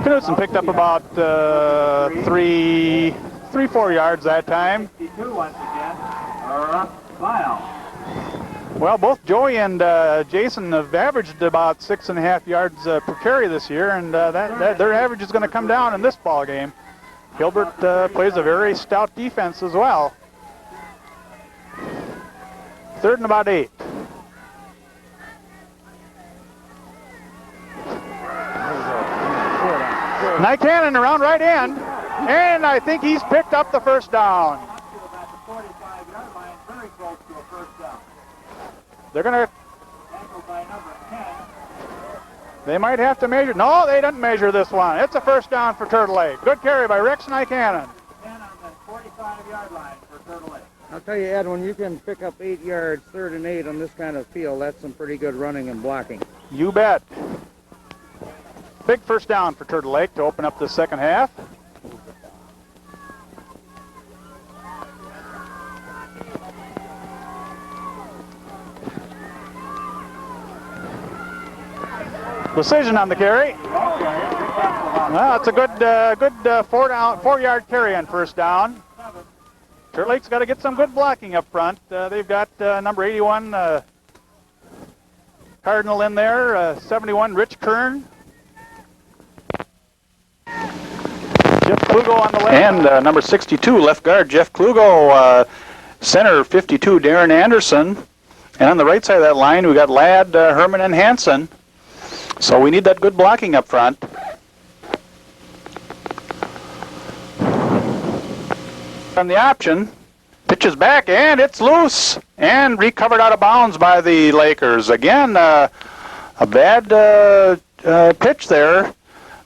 Knutson picked up about 3-4 yards that time. 62 once again. Lyle. Well, both Joey and Jason have averaged about 6.5 yards per carry this year, and their average is going to come down in this ball game. Hilbert plays a very stout defense as well. 3rd and about 8. Nykanen around right end, and I think he's picked up the first down. They're going to... They might have to measure. No, they didn't measure this one. It's a first down for Turtle Lake. Good carry by Rex Nykanen. 10 on the 45-yard line for Turtle Lake. I'll tell you, Ed, when you can pick up 8 yards, 3rd and 8 on this kind of field, that's some pretty good running and blocking. You bet. Big first down for Turtle Lake to open up the second half. Decision on the carry. Well, it's a good 4-yard carry on first down. Turtle Lake's got to get some good blocking up front. They've got number 81 Cardinal in there, 71 Rich Kern. Jeff Klugo on the left. And number 62 left guard Jeff Klugo, center 52 Darren Anderson. And on the right side of that line we got Ladd, Herman, and Hansen. So we need that good blocking up front. On the option, pitches back, and it's loose, and recovered out of bounds by the Lakers. Again, a bad pitch there.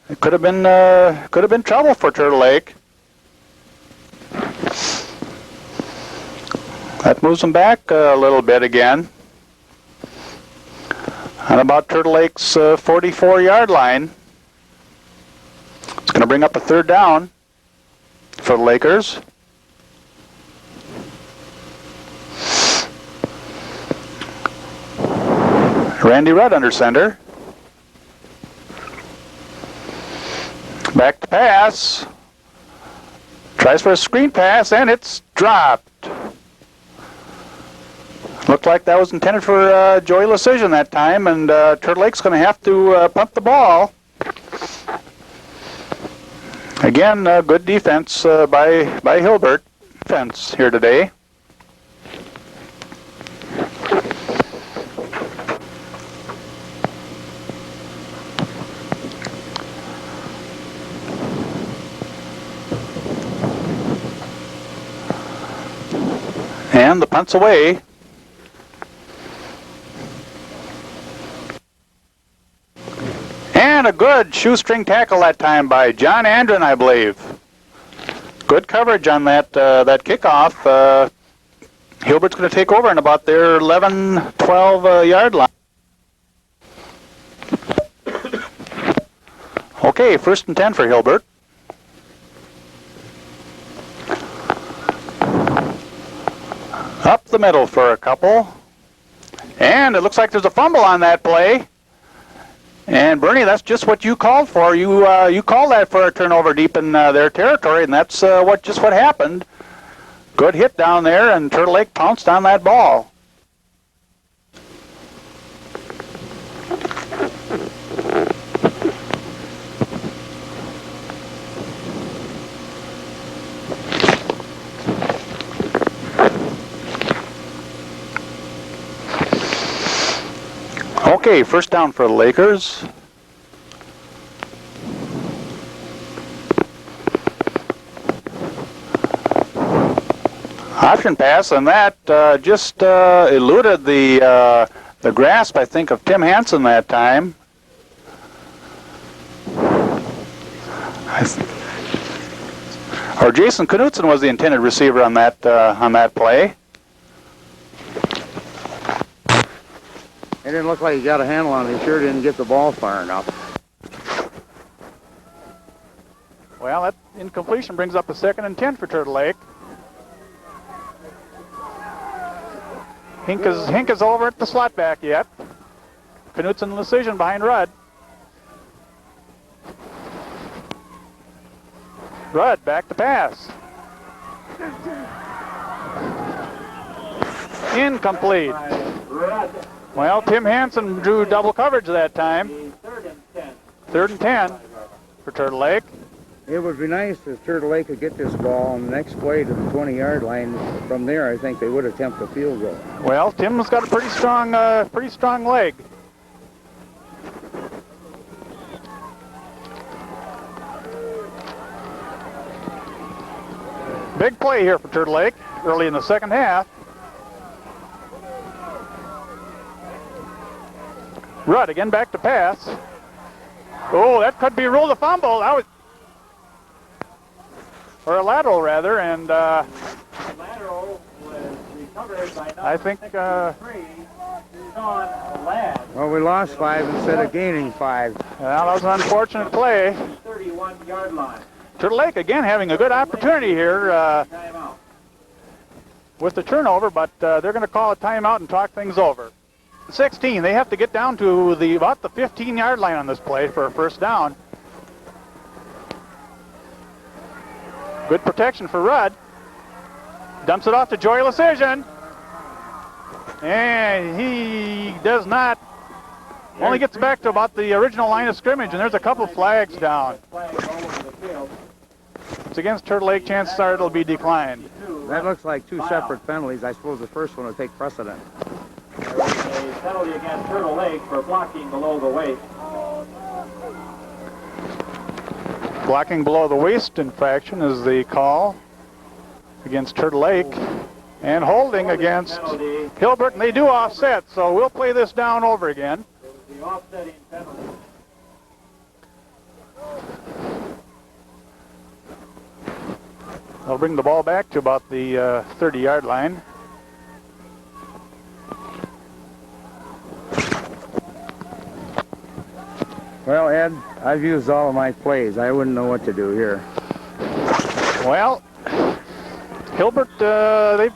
It could have been trouble for Turtle Lake. That moves them back a little bit again. On about Turtle Lake's 44-yard line. It's going to bring up a 3rd down for the Lakers. Randy Rudd under center. Back to pass. Tries for a screen pass, and it's dropped. Looked like that was intended for Joey Leschisin that time, and Turtle Lake's going to have to punt the ball. Again, good defense by Hilbert. Defense here today. And the punt's away. And a good shoestring tackle that time by John Andren, I believe. Good coverage on that kickoff. Hilbert's going to take over in about their 11, 12 yard line. Okay, 1st and 10 for Hilbert. Up the middle for a couple. And it looks like there's a fumble on that play. And Bernie, that's just what you called for. You called that for a turnover deep in their territory, and that's what happened. Good hit down there, and Turtle Lake pounced on that ball. Okay, 1st down for the Lakers. Option pass, and that just eluded the grasp, I think, of Tim Hansen that time. Or Jason Knutson was the intended receiver on that play. It didn't look like he got a handle on it. He sure didn't get the ball far enough. Well, that incompletion brings up a 2nd and 10 for Turtle Lake. Hinck is over at the slot back yet. Knutson Leschisin behind Rudd. Rudd back to pass. Incomplete. Well, Tim Hansen drew double coverage that time. 3rd and 10 for Turtle Lake. It would be nice if Turtle Lake could get this ball on the next play to the 20-yard line. From there, I think they would attempt a field goal. Well, Tim's got a pretty strong leg. Big play here for Turtle Lake early in the second half. Rudd again back to pass. Oh, that could be ruled a fumble. That was, or a lateral rather, and Lateral was recovered by I think Sean Ladd. Well, we lost 5 instead of gaining 5. well, that was an unfortunate play. 31-yard line. Turtle Lake again having a good opportunity here Timeout. with the turnover, but they're going to call a timeout and talk things over. 16, they have to get down to about the 15-yard line on this play for a first down. Good protection for Rudd. Dumps it off to Joe Leschisin. And he does not, only gets back to about the original line of scrimmage, and there's a couple flags down. It's against Turtle Lake. Chances are it'll be declined. That looks like 2 separate penalties. I suppose the first one will take precedent. There was a penalty against Turtle Lake for blocking below the waist. Blocking below the waist infraction is the call against Turtle Lake, and holding against Hilbert, and they do offset, so we'll play this down over again. It was the offsetting penalty. They'll bring the ball back to about the 30-yard line. Well, Ed, I've used all of my plays. I wouldn't know what to do here. Well, Hilbert,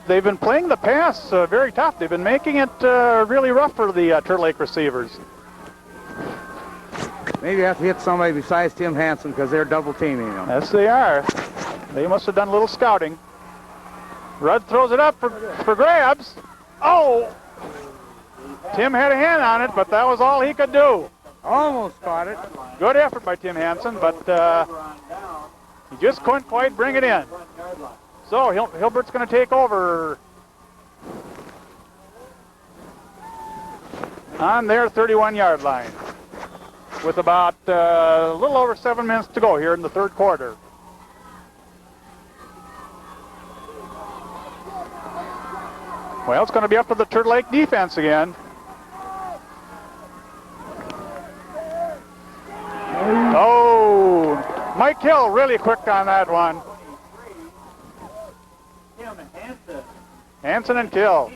they've been playing the pass very tough. They've been making it really rough for the Turtle Lake receivers. Maybe I have to hit somebody besides Tim Hansen because they're double teaming him. Yes, they are. They must have done a little scouting. Rudd throws it up for grabs. Oh! Tim had a hand on it, but that was all he could do. Almost caught it. Good effort by Tim Hansen, but he just couldn't quite bring it in. So Hilbert's going to take over on their 31-yard line with about a little over 7 minutes to go here in the third quarter. Well, it's going to be up to the Turtle Lake defense again. Oh, Mike Kil really quick on that one. Tim Hansen. Hansen and Kil.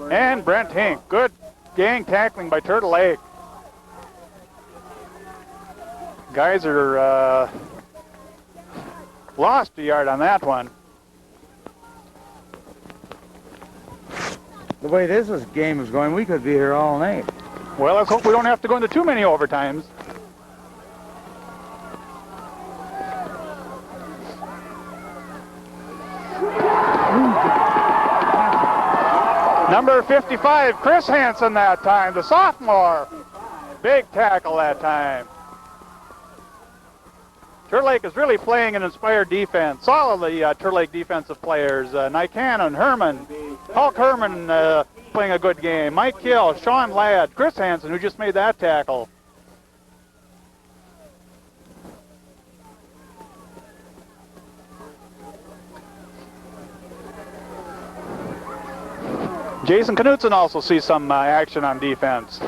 And Brent Hinck. Good gang tackling by Turtle Lake. Guys are lost a yard on that one. The way this game is going, we could be here all night. Well, let's hope we don't have to go into too many overtimes. Number 55, Chris Hansen that time, the sophomore. Big tackle that time. Turtle Lake is really playing an inspired defense. Solidly Turtle Lake defensive players. Nykanen, Herman, Hulk Herman playing a good game. Mike Kil, Sean Ladd, Chris Hansen, who just made that tackle. Jason Knutson also sees some action on defense.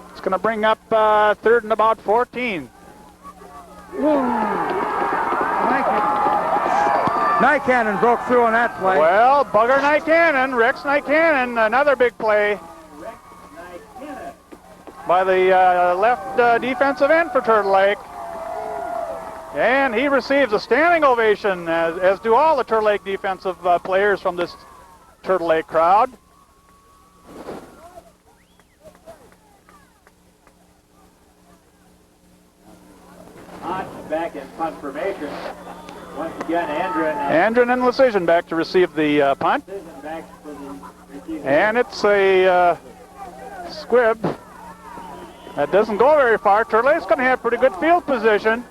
It's going to bring up third and about 14. Nykanen broke through on that play. Well, Bugger Nykanen, Rex Nykanen, another big play by the left defensive end for Turtle Lake. And he receives a standing ovation, as do all the Turtle Lake defensive players from this Turtle Lake crowd. Back in punt formation. Once again, Andren and Leschisin back to receive the punt. Back for the And it's a squib that doesn't go very far. Turtle Lake's going to have pretty good field position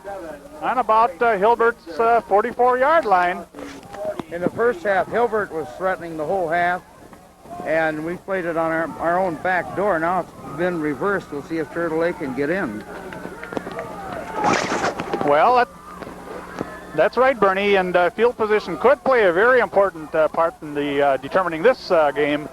on about Hilbert's 44-yard line. In the first half, Hilbert was threatening the whole half, and we played it on our own back door. Now it's been reversed. We'll see if Turtle Lake can get in. Well, that's right, Bernie, and field position could play a very important part in the determining this game.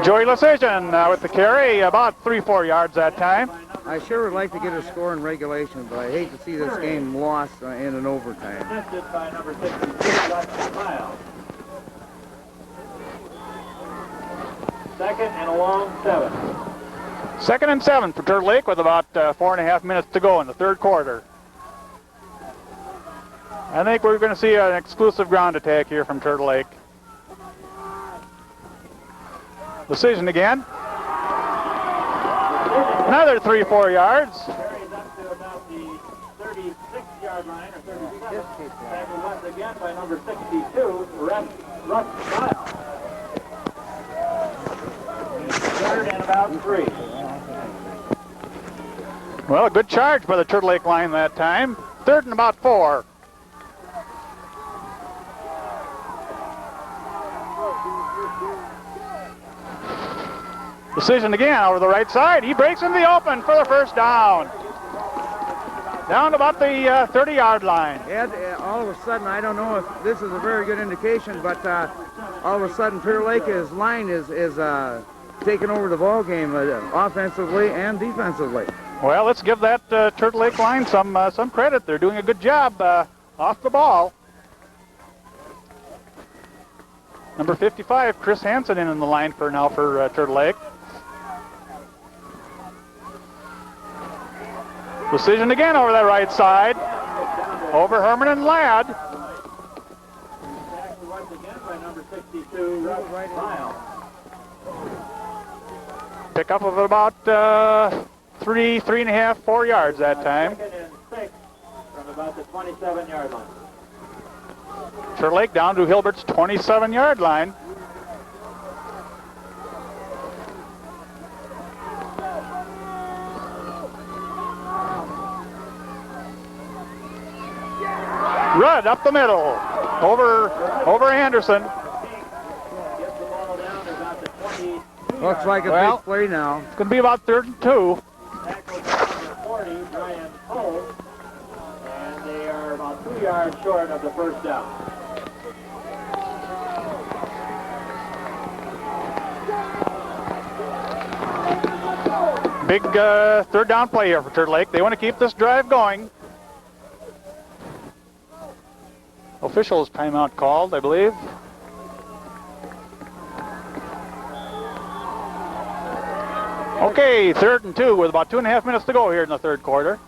Joey Leschisin with the carry, about 3-4 yards that time. I sure would like to get a score in regulation, but I hate to see this game lost in an overtime. Assisted by number 66, Russ Miles. 2nd and a long 7. 2nd and 7 for Turtle Lake with about 4.5 minutes to go in the third quarter. I think we're going to see an exclusive ground attack here from Turtle Lake. Decision again. Another 3-4 yards. Carries up to about the 36-yard line, or 37. Tackled once again by number 62, Russ Miles. 3rd and about 3. Well, a good charge by the Turtle Lake line that time. 3rd and about 4. Decision again over the right side. He breaks in the open for the first down. Down to about the 30-yard line. Ed, all of a sudden, I don't know if this is a very good indication, but all of a sudden, Turtle Lake's line is taking over the ball game offensively and defensively. Well, let's give that Turtle Lake line some credit. They're doing a good job off the ball. Number 55, Chris Hansen, in the line for Turtle Lake. Decision again over that right side. Over Herman and Ladd. Tackled once again by number 62, Russ Miles. Pick up of about 3.5, 4 yards that time. 2nd and 6 from about the 27-yard line. Turtle Lake down to Hilbert's 27-yard line. Rudd up the middle, over Anderson. Gets the ball down to about the 22. Looks like a big play now. It's going to be about 3rd and 2. Tackled by number 40, Brian Thill, and they are about 2 yards short of the first down. Big 3rd down play here for Turtle Lake. They want to keep this drive going. Officials timeout called, I believe. Okay, 3rd and 2 with about 2.5 minutes to go here in the third quarter.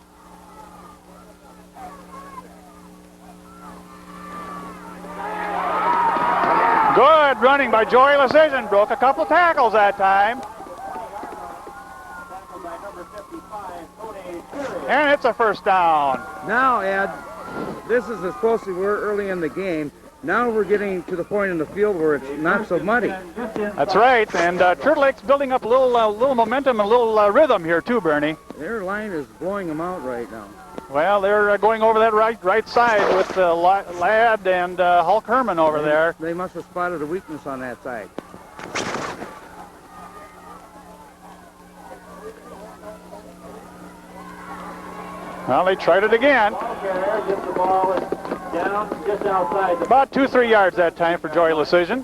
Good running by Joey Leschisin. Broke a couple tackles that time. Tackled by number 55, Tony. And it's a first down. Now, Ed, this is as close as we were early in the game. Now we're getting to the point in the field where it's not so muddy. That's right, and Turtle Lake's building up a little momentum and a little rhythm here too, Bernie. Their line is blowing them out right now. Well, they're going over that right side with Ladd and Hulk Herman over there. They must have spotted a weakness on that side. Well, they tried it again. Ball carrier gets the ball down just outside the... About 2-3 yards that time for Joey Leschisin.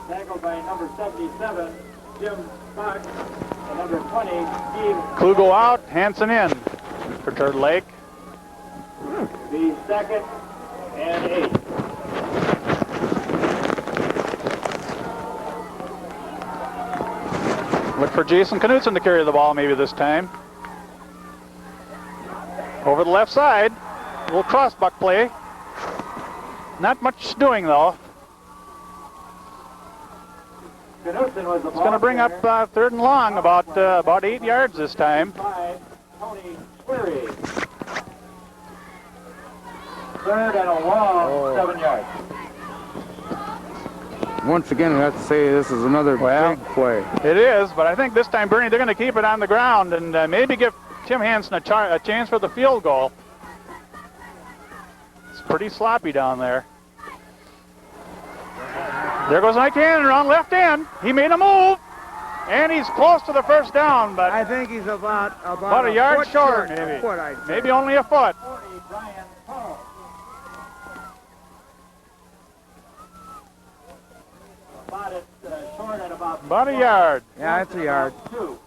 Tackled by number 77, Jim Fox, and number 20, Steve... Klugo out, Hansen in for Turtle Lake. The 2nd and 8. Look for Jason Knutson to carry the ball maybe this time. Over the left side, a little crossbuck play. Not much doing though. Knutson was the It's going to bring up third and long, about 8 yards this time. 5, Tony Squeary. Third and a long 7 yards. Once again, we have to say this is another big play. It is, but I think this time, Bernie, they're going to keep it on the ground and maybe give Tim Hansen a chance for the field goal. It's pretty sloppy down there. There goes Nykanen around left end. He made a move, and he's close to the first down, but I think he's about a yard short, maybe. A foot, I'd say. Maybe only a foot. 40, Brian Thill. Short at about a yard. Yeah, it's a yard. 2.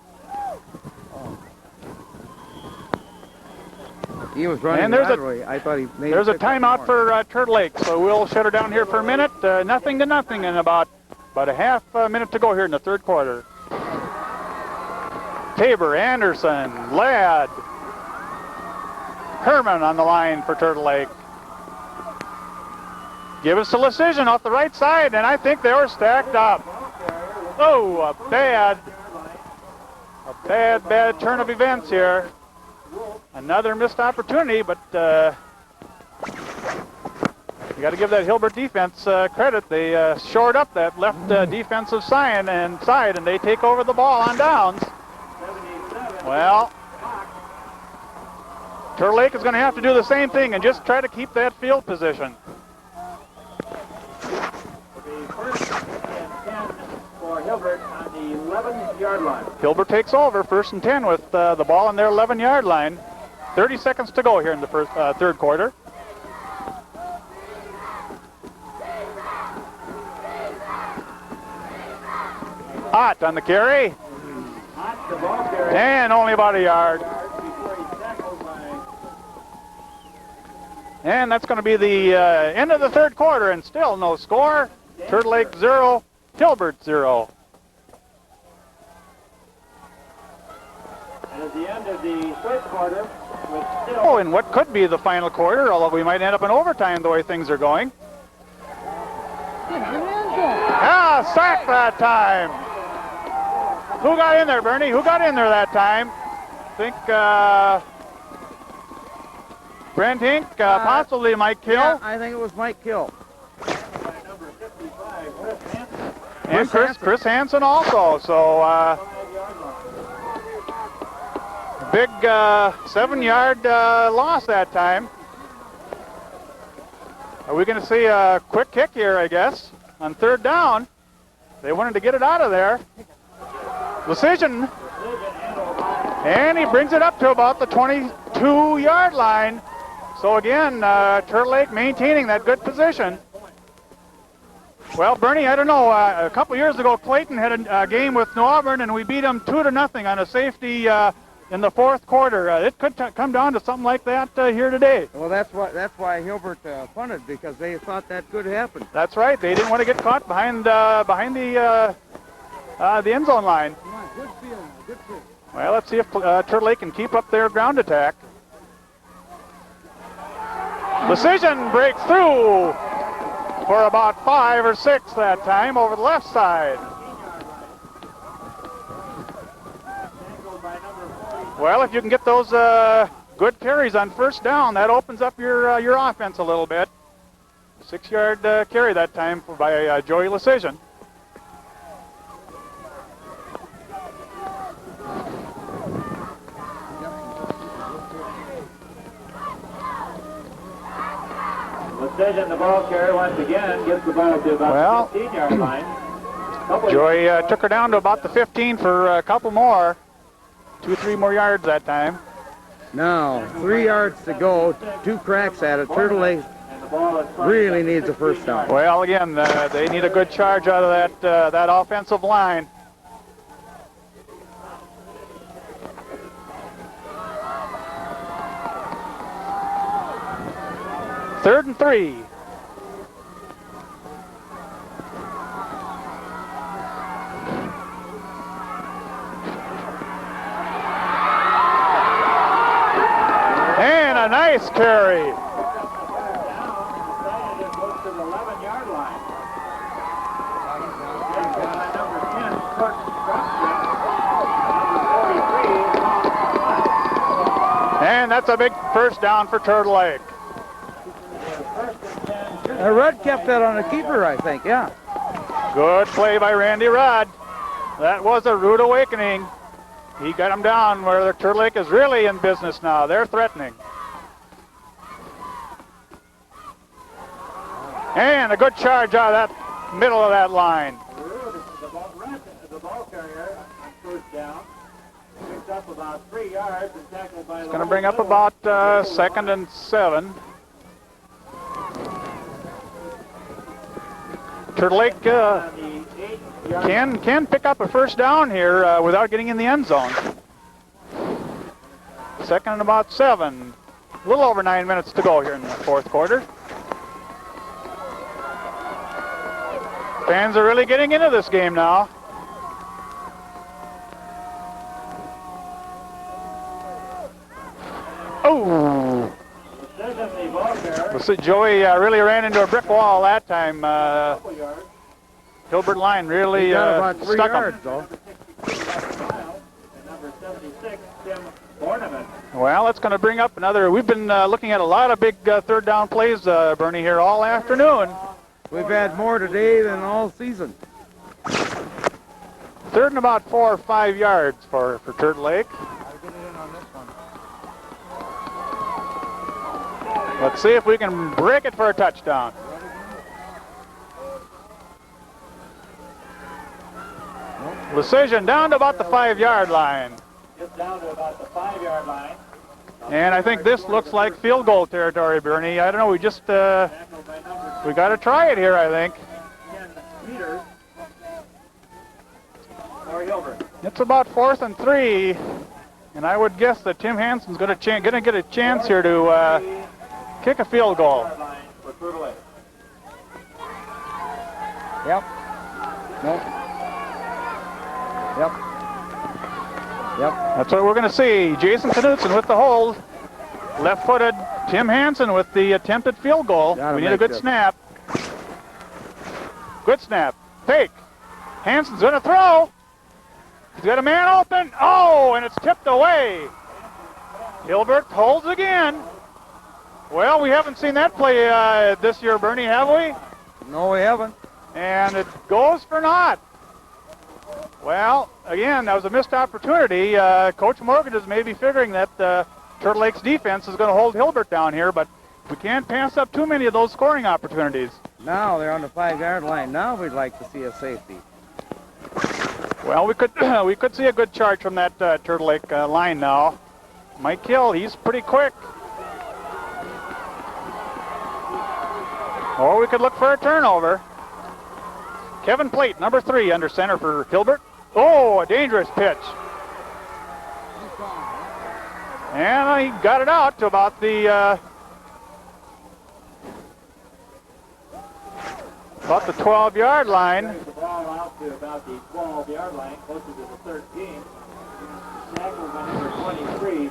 He was running And there's laterally. I thought he made There's a timeout for Turtle Lake, so we'll shut her down here for a minute. Nothing to nothing, and about a half minute to go here in the third quarter. Tabor, Anderson, Ladd, Herman on the line for Turtle Lake. Give us a decision off the right side, and I think they were stacked up. Oh, a bad turn of events here. Another missed opportunity, but you got to give that Hilbert defense credit. They shored up that left defensive side, and they take over the ball on downs. Well, Turtle Lake is going to have to do the same thing and just try to keep that field position. For Hilbert on the 11-yard line. Hilbert takes over, 1st and 10 with the ball on their 11-yard line. 30 seconds to go here in the third quarter. Ott on the carry. Ott, the ball carry. And only about a yard. Before he's tackled by... And that's going to be the end of the third quarter, and still no score. Turtle Lake 0, Hilbert 0. And at the end of the third quarter, with still... Oh, in what could be the final quarter, although we might end up in overtime the way things are going. Ah, sack that time. Who got in there, Bernie? Who got in there that time? I think Brent Hinck, possibly Mike Kil. Yeah, I think it was Mike Kil. Number 55, Chris Hansen. And Chris Hansen also. So big 7-yard loss that time. Are we going to see a quick kick here, I guess, on third down? They wanted to get it out of there. Decision. And he brings it up to about the 22-yard line. So again, Turtle Lake maintaining that good position. Well, Bernie, I don't know. A couple years ago, Clayton had a game with New Auburn, and we beat them 2-0 on a safety in the fourth quarter. It could come down to something like that here today. Well, that's why Hilbert punted, because they thought that could happen. That's right. They didn't want to get caught behind the end zone line. Come on, good field, good field. Well, let's see if Turtle Lake can keep up their ground attack. Decision breaks through for about 5 or 6 that time over the left side. Well, if you can get those good carries on first down, that opens up your offense a little bit. 6-yard carry that time by Joey Leschisin. Leschisin, the ball carrier, once again, gets the ball to about the 15-yard line. Joey took her down to about the 15 for a couple more. 2-3 more yards that time. Now, 3 yards to go, 2 cracks at it. Turtle Lake really needs a first down. Well, again, they need a good charge out of that offensive line. Third and 3. And a nice carry. It goes to the 11-yard line. Number And that's a big first down for Turtle Lake. Rudd kept that on the keeper, I think, yeah. Good play by Randy Rudd. That was a rude awakening. He got him down where the Turtle Lake is really in business now. They're threatening. And a good charge out of that middle of that line. The ball carrier on first down. Picked up about 3 yards and tackled by It's going to bring up about 2nd and 7. Turtle Lake can pick up a first down here without getting in the end zone. 2nd and about 7. A little over 9 minutes to go here in the fourth quarter. Fans are really getting into this game now. Oh! Joey really ran into a brick wall that time. Hilbert line really about 3 stuck yards, him. though. Number 76, Tim Borneman. Well, that's going to bring up another. We've been looking at a lot of big third down plays, Bernie, here all afternoon. We've had more today than all season. 3rd and about 4 or 5 yards for Turtle Lake. Let's see if we can break it for a touchdown. Decision down to about the 5-yard line. Just down to about the 5-yard line. And I think this looks like field goal territory, Bernie. I don't know, we just, we got to try it here, I think. 10 meters. For Hilbert. It's about 4th and 3. And I would guess that Tim Hansen's going to get a chance here to kick a field goal. Yep. Nope. Yep. Yep. That's what we're going to see. Jason Knutson with the hold. Left-footed Tim Hansen with the attempted field goal. We need a good snap. Good snap. Fake. Hansen's going to throw. He's got a man open. Oh, and it's tipped away. Hilbert holds again. Well, we haven't seen that play this year, Bernie, have we? No, we haven't. And it goes for naught. Well, again, that was a missed opportunity. Coach Morgan is maybe figuring that Turtle Lake's defense is going to hold Hilbert down here, but we can't pass up too many of those scoring opportunities. Now they're on the 5-yard line. Now we'd like to see a safety. Well, we could see a good charge from that Turtle Lake line now. Mike Kil, he's pretty quick. Or we could look for a turnover. Kevin Plate, number 3, under center for Hilbert. Oh, a dangerous pitch. And he got it out to about the 12-yard line. The ball out to about the 12-yard line, closer to the 13. Tackled by number 23, Tim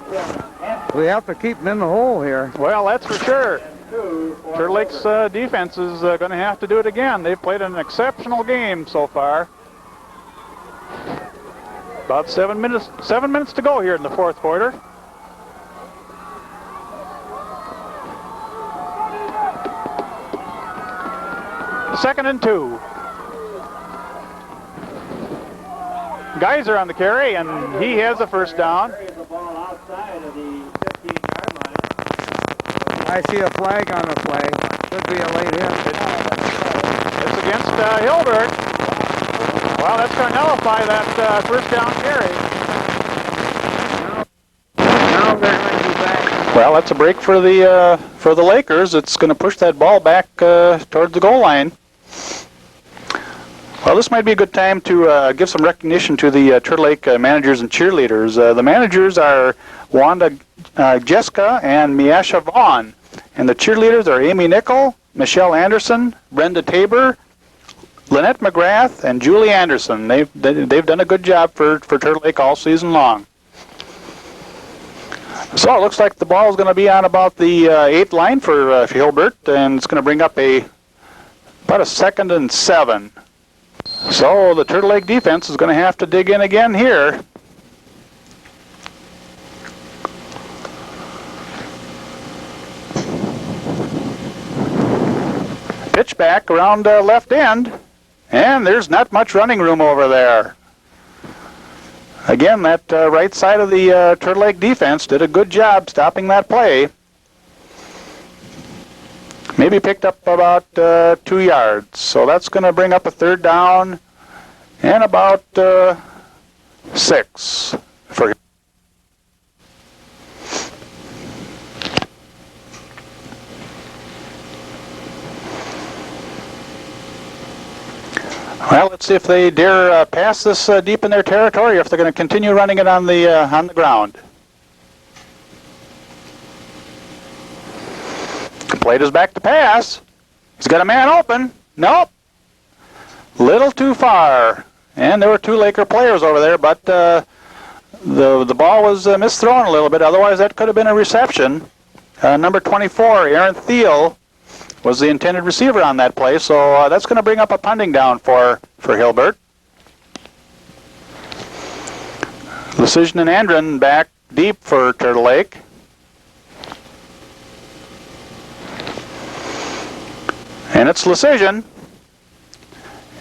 Hansen. We have to keep them in the hole here. Well, that's for sure. Turtle Lake's defense is going to have to do it again. They've played an exceptional game so far. About 7 minutes to go here in the fourth quarter. Second and 2. Geyser on the carry, and he has a first down. The ball outside of the 15-yard line. I see a flag on the play. Could be a late hit. It's against Hilbert. Well, that's going to nullify that first down carry. Now they're going to be back. Well, that's a break for the Lakers. It's going to push that ball back towards the goal line. Well, this might be a good time to give some recognition to the Turtle Lake managers and cheerleaders. The managers are Wanda Jessica and Miasha Vaughn. And the cheerleaders are Amy Nickell, Michelle Anderson, Brenda Tabor, Lynette McGrath, and Julie Anderson. They've done a good job for Turtle Lake all season long. So it looks like the ball is going to be on about the 8th line for Hilbert, and it's going to bring up about a 2nd and 7. So the Turtle Lake defense is going to have to dig in again here. pitch back around left end, and there's not much running room over there. Again, that right side of the Turtle Lake defense did a good job stopping that play. Maybe picked up about 2 yards. So that's going to bring up a third down and about 6 for him. Well, let's see if they dare pass this deep in their territory, or if they're going to continue running it on the ground. Played his back to pass. He's got a man open. Nope. Little too far. And there were 2 Laker players over there, but the ball was misthrown a little bit. Otherwise, that could have been a reception. Number 24, Aaron Thill, was the intended receiver on that play, so that's going to bring up a punting down for Hilbert. Leschisin and Andren back deep for Turtle Lake. And it's Leschisin.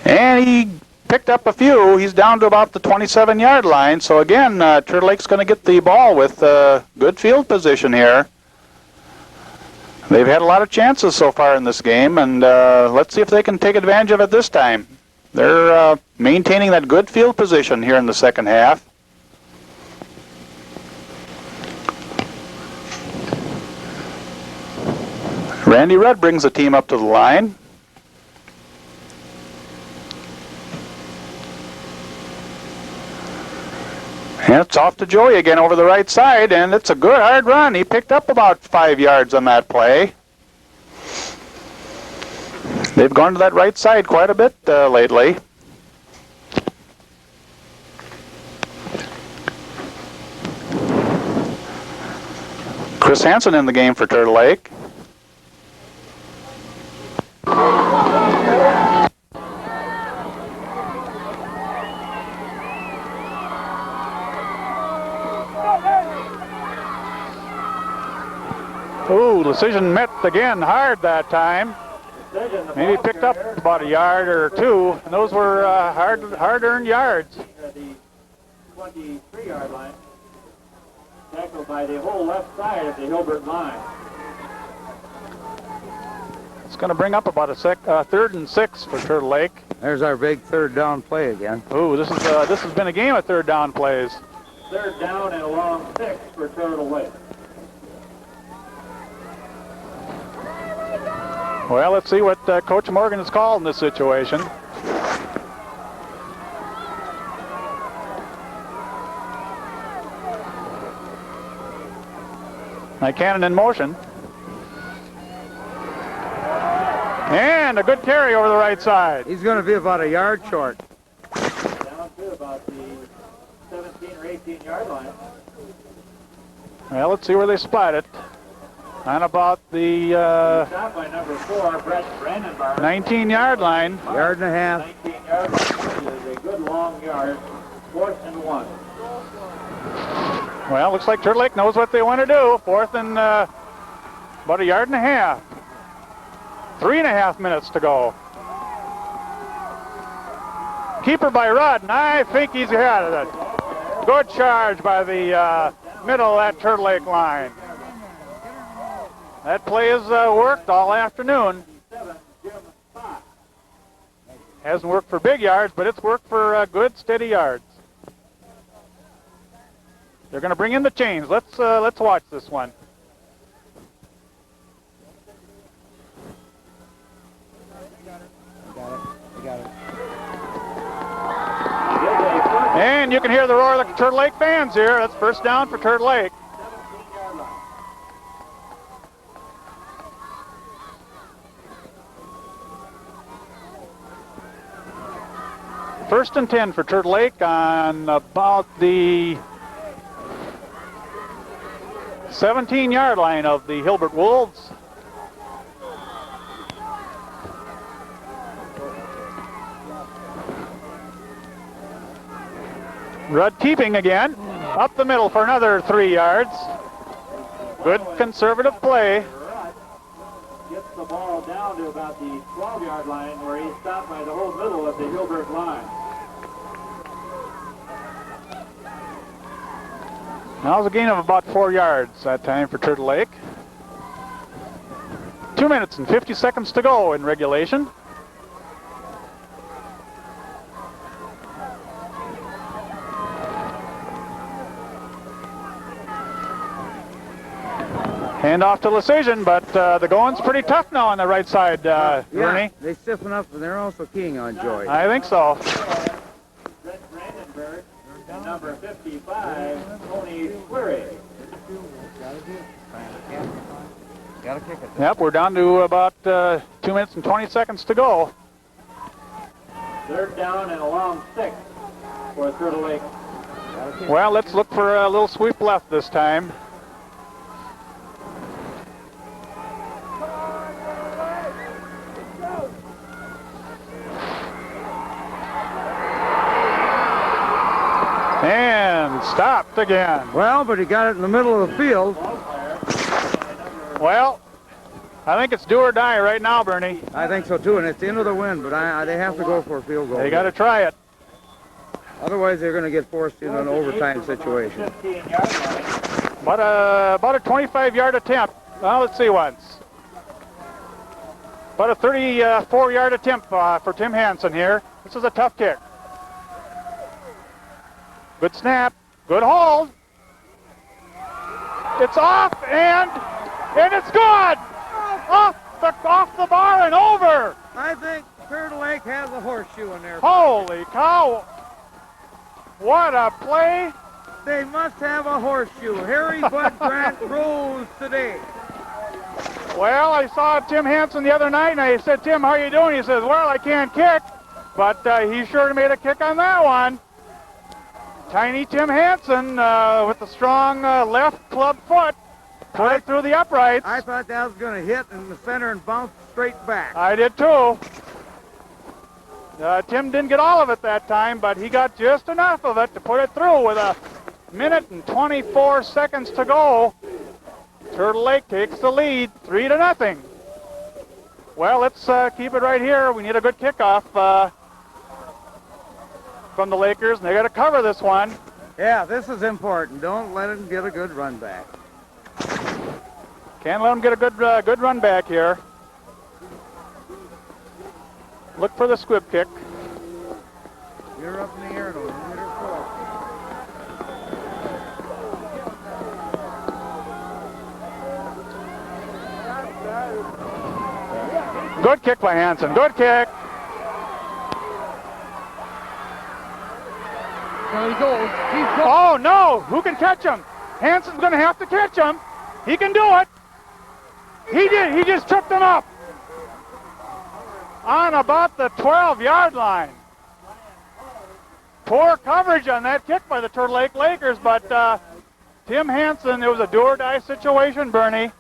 And he picked up a few. He's down to about the 27-yard line. So again, Turtle Lake's going to get the ball with good field position here. They've had a lot of chances so far in this game, and let's see if they can take advantage of it this time. They're maintaining that good field position here in the second half. Randy Rudd brings the team up to the line. And it's off to Joey again over the right side, and it's a good hard run. He picked up about 5 yards on that play. They've gone to that right side quite a bit lately. Chris Hansen in the game for Turtle Lake. Ooh, Leschisin met again hard that time. Maybe picked up about a yard or 2, and those were hard-earned yards. The 23-yard line, tackled by the whole left side of the Hilbert line. It's going to bring up about a 3rd and 6 for Turtle Lake. There's our big third down play again. Ooh, this has been a game of third down plays. 3rd down and a long 6 for Turtle Lake. Well, let's see what Coach Morgan has called in this situation. Nykanen in motion. And a good carry over the right side. He's going to be about a yard short. Down to about the 17 or 18-yard line. Well, let's see where they spot it. On about the Shot by number 4, Brent 19-yard line. Yard and a half. 19-yard line is a good long yard. 4th and 1. Well, looks like Turtle Lake knows what they want to do. 4th and about a yard and a half. 3.5 minutes to go. Keeper by Rudd, and I think he's ahead of it. Good charge by the middle of that Turtle Lake line. That play has worked all afternoon. Hasn't worked for big yards, but it's worked for good, steady yards. They're going to bring in the chains. Let's watch this one. And you can hear the roar of the Turtle Lake fans here. That's first down for Turtle Lake. First and 10 for Turtle Lake on about the 17-yard line of the Hilbert Wolves. Rudd keeping again. Up the middle for another 3 yards. Good conservative play. Gets the ball down to about the 12-yard line where he's stopped by the whole middle of the Hilbert line. Now it's a gain of about 4 yards that time for Turtle Lake. 2 minutes and 50 seconds to go in regulation. Hand off to Leschisin, but the going's pretty tough now on the right side, Bernie. They stiffen up, and they're also keying on Joy. I think so. Brent Brandenburg and number 55, Tony Squirry. Gotta kick it. Yep, we're down to about 2 minutes and 20 seconds to go. Third down and a long 6 for Turtle Lake. Well, let's look for a little sweep left this time. And stopped again. Well, but he got it in the middle of the field. Well, I think it's do or die right now, Bernie. I think so too, and it's into the wind, but they have to go for a field goal. They got to try it. Otherwise, they're going to get forced into an overtime situation. About a 25-yard attempt. Well, let's see once. About a 34-yard attempt for Tim Hansen here. This is a tough kick. Good snap. Good hold. It's off and it's good. Off the bar and over. I think Turtle Lake has a horseshoe in there. Holy cow. What a play. They must have a horseshoe. Harry Bud Grant rose today. Well, I saw Tim Hansen the other night, and I said, Tim, how you doing? He says, well, I can't kick, but he sure made a kick on that one. Tiny Tim Hansen with the strong left club foot put it through the uprights. I thought that was going to hit in the center and bounce straight back. I did too. Tim didn't get all of it that time, but he got just enough of it to put it through with a minute and 24 seconds to go. Turtle Lake takes the lead, 3-0. Well, let's keep it right here. We need a good kickoff from the Lakers, and they got to cover this one. Yeah, this is important. Don't let them get a good run back. Can't let them get a good run back here. Look for the squib kick. You're up in the air, though. Hit her full. Good kick by Hansen. Good kick. There he goes. Oh, no. Who can catch him? Hansen's going to have to catch him. He can do it. He did. He just tripped him up on about the 12-yard line. Poor coverage on that kick by the Turtle Lake Lakers, but Tim Hansen, it was a do-or-die situation, Bernie.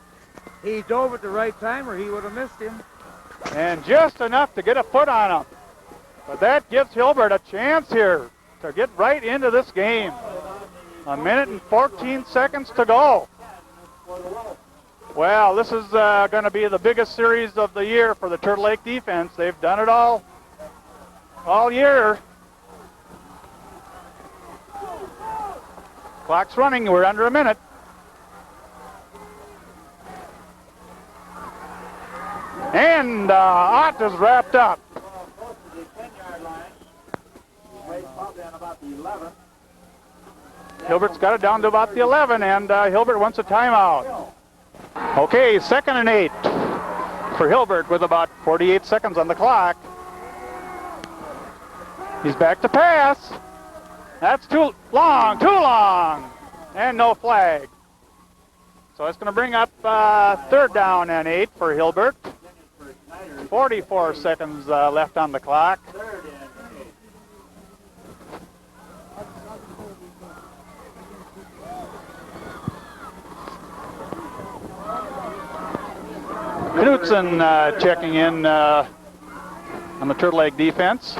He dove at the right time or he would have missed him. And just enough to get a foot on him. But that gives Hilbert a chance here to get right into this game. A minute and 14 seconds to go. Well, this is going to be the biggest series of the year for the Turtle Lake defense. They've done it all year. Clock's running. We're under a minute. And Ott is wrapped up. Close to the 10-yard line. Right probably on about the 11. Hilbert's got it down to about the 11, and Hilbert wants a timeout. Okay, 2nd and 8 for Hilbert with about 48 seconds on the clock. He's back to pass. That's too long, and no flag. So it's going to bring up 3rd down and 8 for Hilbert. 44 seconds left on the clock. 3rd and 8. Knutson checking in on the Turtle Lake defense.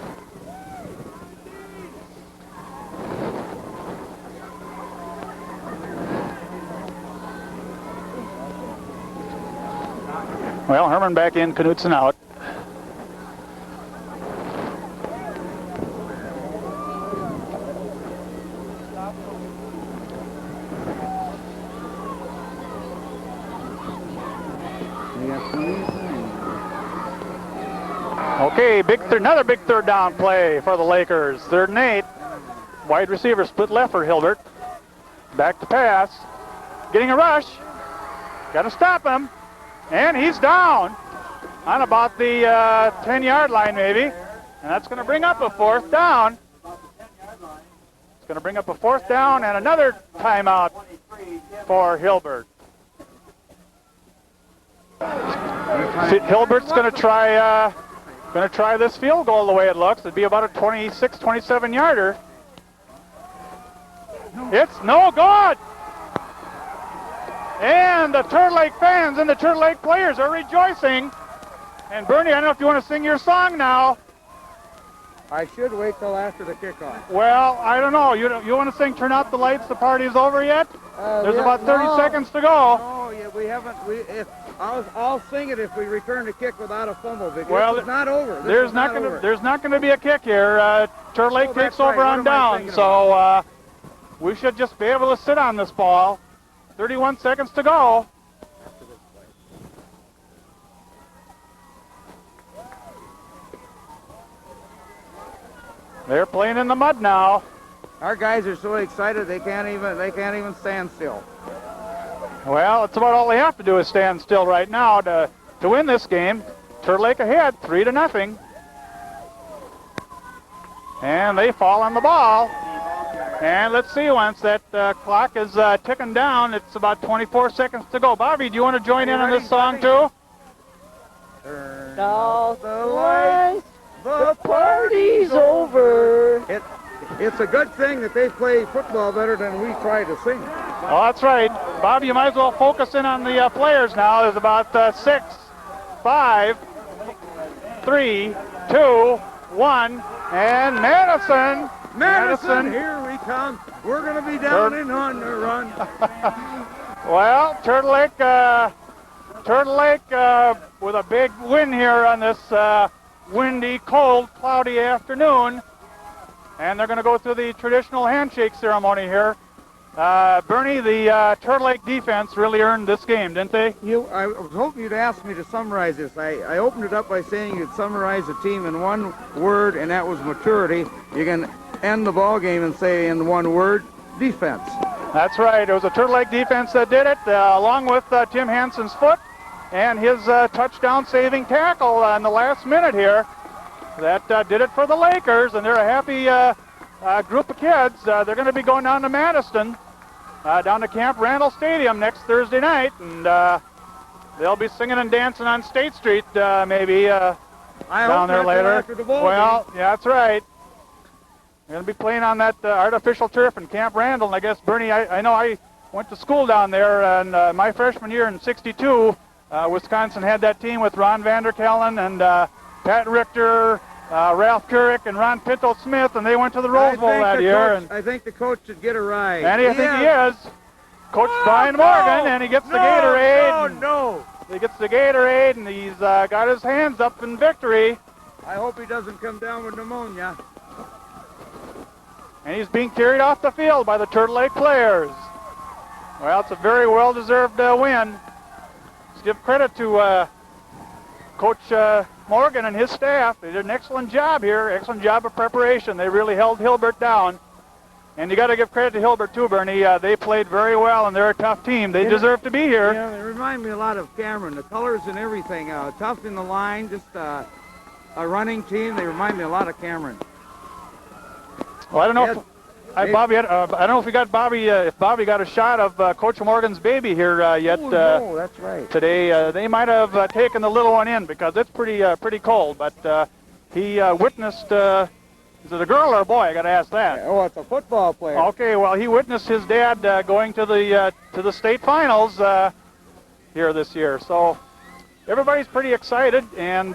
Well, Herman back in, Knutson out. Okay, another big third down play for the Lakers. 3rd and 8. Wide receiver split left for Hilbert. Back to pass. Getting a rush. Got to stop him. And he's down on about the 10-yard line maybe. And that's going to bring up a 4th down. It's going to bring up a 4th down and another timeout for Hilbert. Hilbert's going to try this field goal the way it looks. It'd be about a 26, 27-yarder. It's no good. And the Turtle Lake fans and the Turtle Lake players are rejoicing. And Bernie, I don't know if you want to sing your song now. I should wait till after the kickoff. Well, I don't know. You want to sing "Turn Out the Lights"? The party's over yet? There's about 30 seconds to go. No, yeah, we haven't. I'll sing it if we return the kick without a fumble. Because it's not over. There's not going to be a kick here. Turtle Lake takes over on down, so we should just be able to sit on this ball. 31 seconds to go. They're playing in the mud now. Our guys are so excited they can't even stand still. Well, it's about all they have to do is stand still right now to win this game. Turtle Lake ahead, 3-0. And they fall on the ball. And let's see, once that clock is ticking down, it's about 24 seconds to go. Bobby, do you want to join in on this song too? Turn out the lights, the party's over. It's a good thing that they play football better than we try to sing. Oh, that's right. Bobby, you might as well focus in on the players now. There's about 6, 5, 3, 2, 1, and Madison, here we come. We're going to be down and on the run. Well, Turtle Lake with a big win here on this windy, cold, cloudy afternoon. And they're going to go through the traditional handshake ceremony here. Bernie, the Turtle Lake defense really earned this game, didn't they? I was hoping you'd ask me to summarize this. I opened it up by saying you'd summarize the team in one word, and that was maturity. You can end the ball game and say in one word, defense. That's right. It was a Turtle Lake defense that did it, along with Tim Hansen's foot and his touchdown-saving tackle in the last minute here. That did it for the Lakers, and they're a happy group of kids. They're going to be going down to Madison, down to Camp Randall Stadium next Thursday night, and they'll be singing and dancing on State Street maybe down there later. Well, yeah, that's right. They're going to be playing on that artificial turf in Camp Randall, and I guess, Bernie, I know I went to school down there, and my freshman year in '62, Wisconsin had that team with Ron Vanderkellen and Pat Richter, Ralph Couric, and Ron Pinto-Smith, and they went to the Rose Bowl that year. I think the coach should get a ride. And I think he is. Coach Brian Morgan, and he gets the Gatorade. No. He gets the Gatorade, and he's got his hands up in victory. I hope he doesn't come down with pneumonia. And he's being carried off the field by the Turtle Lake players. Well, it's a very well-deserved win. Let's give credit to Coach Morgan and his staff. They did an excellent job here, excellent job of preparation. They really held Hilbert down. And you got to give credit to Hilbert too, Bernie. They played very well, and they're a tough team. They deserve to be here. Yeah, they remind me a lot of Cameron. The colors and everything. Tough in the line, just a running team. They remind me a lot of Cameron. Well, I don't know if Bobby. I don't know if we got Bobby. If Bobby got a shot of Coach Morgan's baby here yet. No, that's right. Today, they might have taken the little one in because it's pretty cold. But he witnessed. Is it a girl or a boy? I got to ask that. Oh, it's a football player. Okay, well, he witnessed his dad going to the state finals here this year. So everybody's pretty excited, and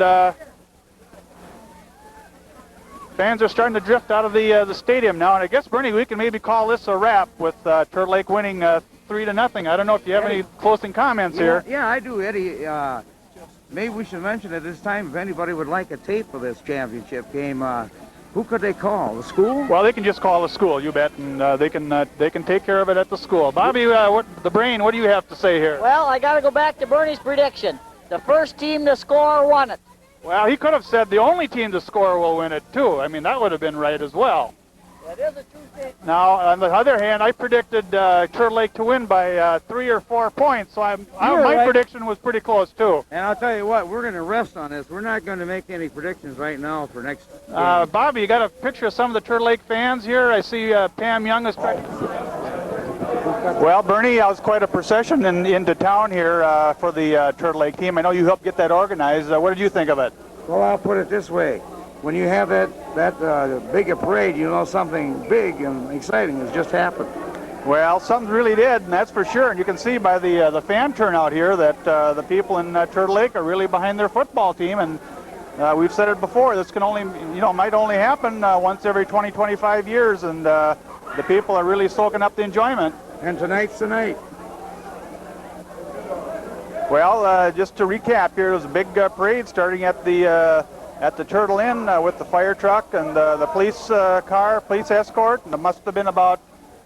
fans are starting to drift out of the stadium now. And I guess, Bernie, we can maybe call this a wrap with Turtle Lake winning 3-0. I don't know if you have any closing comments here. Yeah, I do, Eddie. maybe we should mention at this time, if anybody would like a tape of this championship game, who could they call? The school? Well, they can just call the school, you bet, and they can take care of it at the school. Bobby, what do you have to say here? Well, I got to go back to Bernie's prediction. The first team to score won it. Well, he could have said the only team to score will win it, too. I mean, that would have been right as well. That is a true statement. Now, on the other hand, I predicted Turtle Lake to win by 3 or 4 points, so my prediction was pretty close, too. And I'll tell you what, we're going to rest on this. We're not going to make any predictions right now for next game. Bobby, you got a picture of some of the Turtle Lake fans here? I see Pam Young is... Well, Bernie, that was quite a procession into town here for the Turtle Lake team. I know you helped get that organized. What did you think of it? Well, I'll put it this way. When you have that big a parade, you know something big and exciting has just happened. Well, something really did, and that's for sure. And you can see by the fan turnout here that the people in Turtle Lake are really behind their football team. And we've said it before, this can only, might only happen once every 20, 25 years, and the people are really soaking up the enjoyment. And tonight's the night. Well, just to recap here, there's a big parade starting at the Turtle Inn with the fire truck and the police car, police escort, and there must have been about,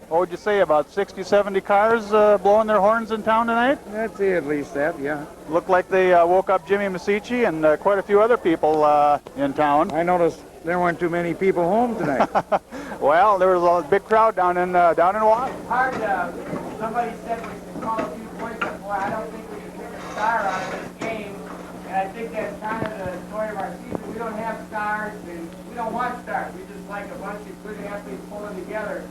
what would you say, about 60, 70 cars blowing their horns in town tonight? That's at least that, yeah. Looked like they woke up Jimmy Masici and quite a few other people in town. I noticed there weren't too many people home tonight. Well, there was a big crowd down in Watt. Hard. Somebody said we should call a few points, but boy, I don't think we can pick a star out of this game. And I think that's kind of the story of our season. We don't have stars, and we don't want stars. We just like a bunch of good athletes pulling together.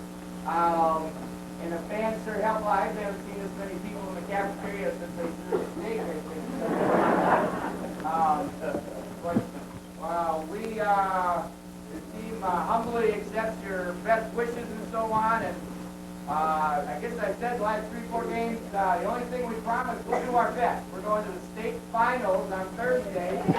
And the fans sure help. I've never seen as many people in the cafeteria since they threw the steak, I think. The team humbly accepts your best wishes and so on. And I guess I said the last 3-4 games, the only thing we promise, we'll do our best. We're going to the state finals on Thursday. We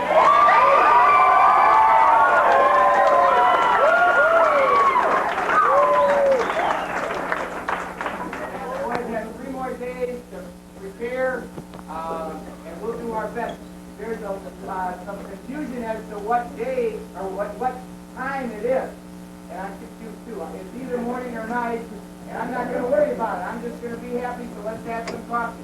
have 3 more days to prepare, and we'll do our best. There's some confusion as to what day or what time it is, and I'm confused too. It's either morning or night, and I'm not going to worry about it. I'm just going to be happy, so let's have some coffee.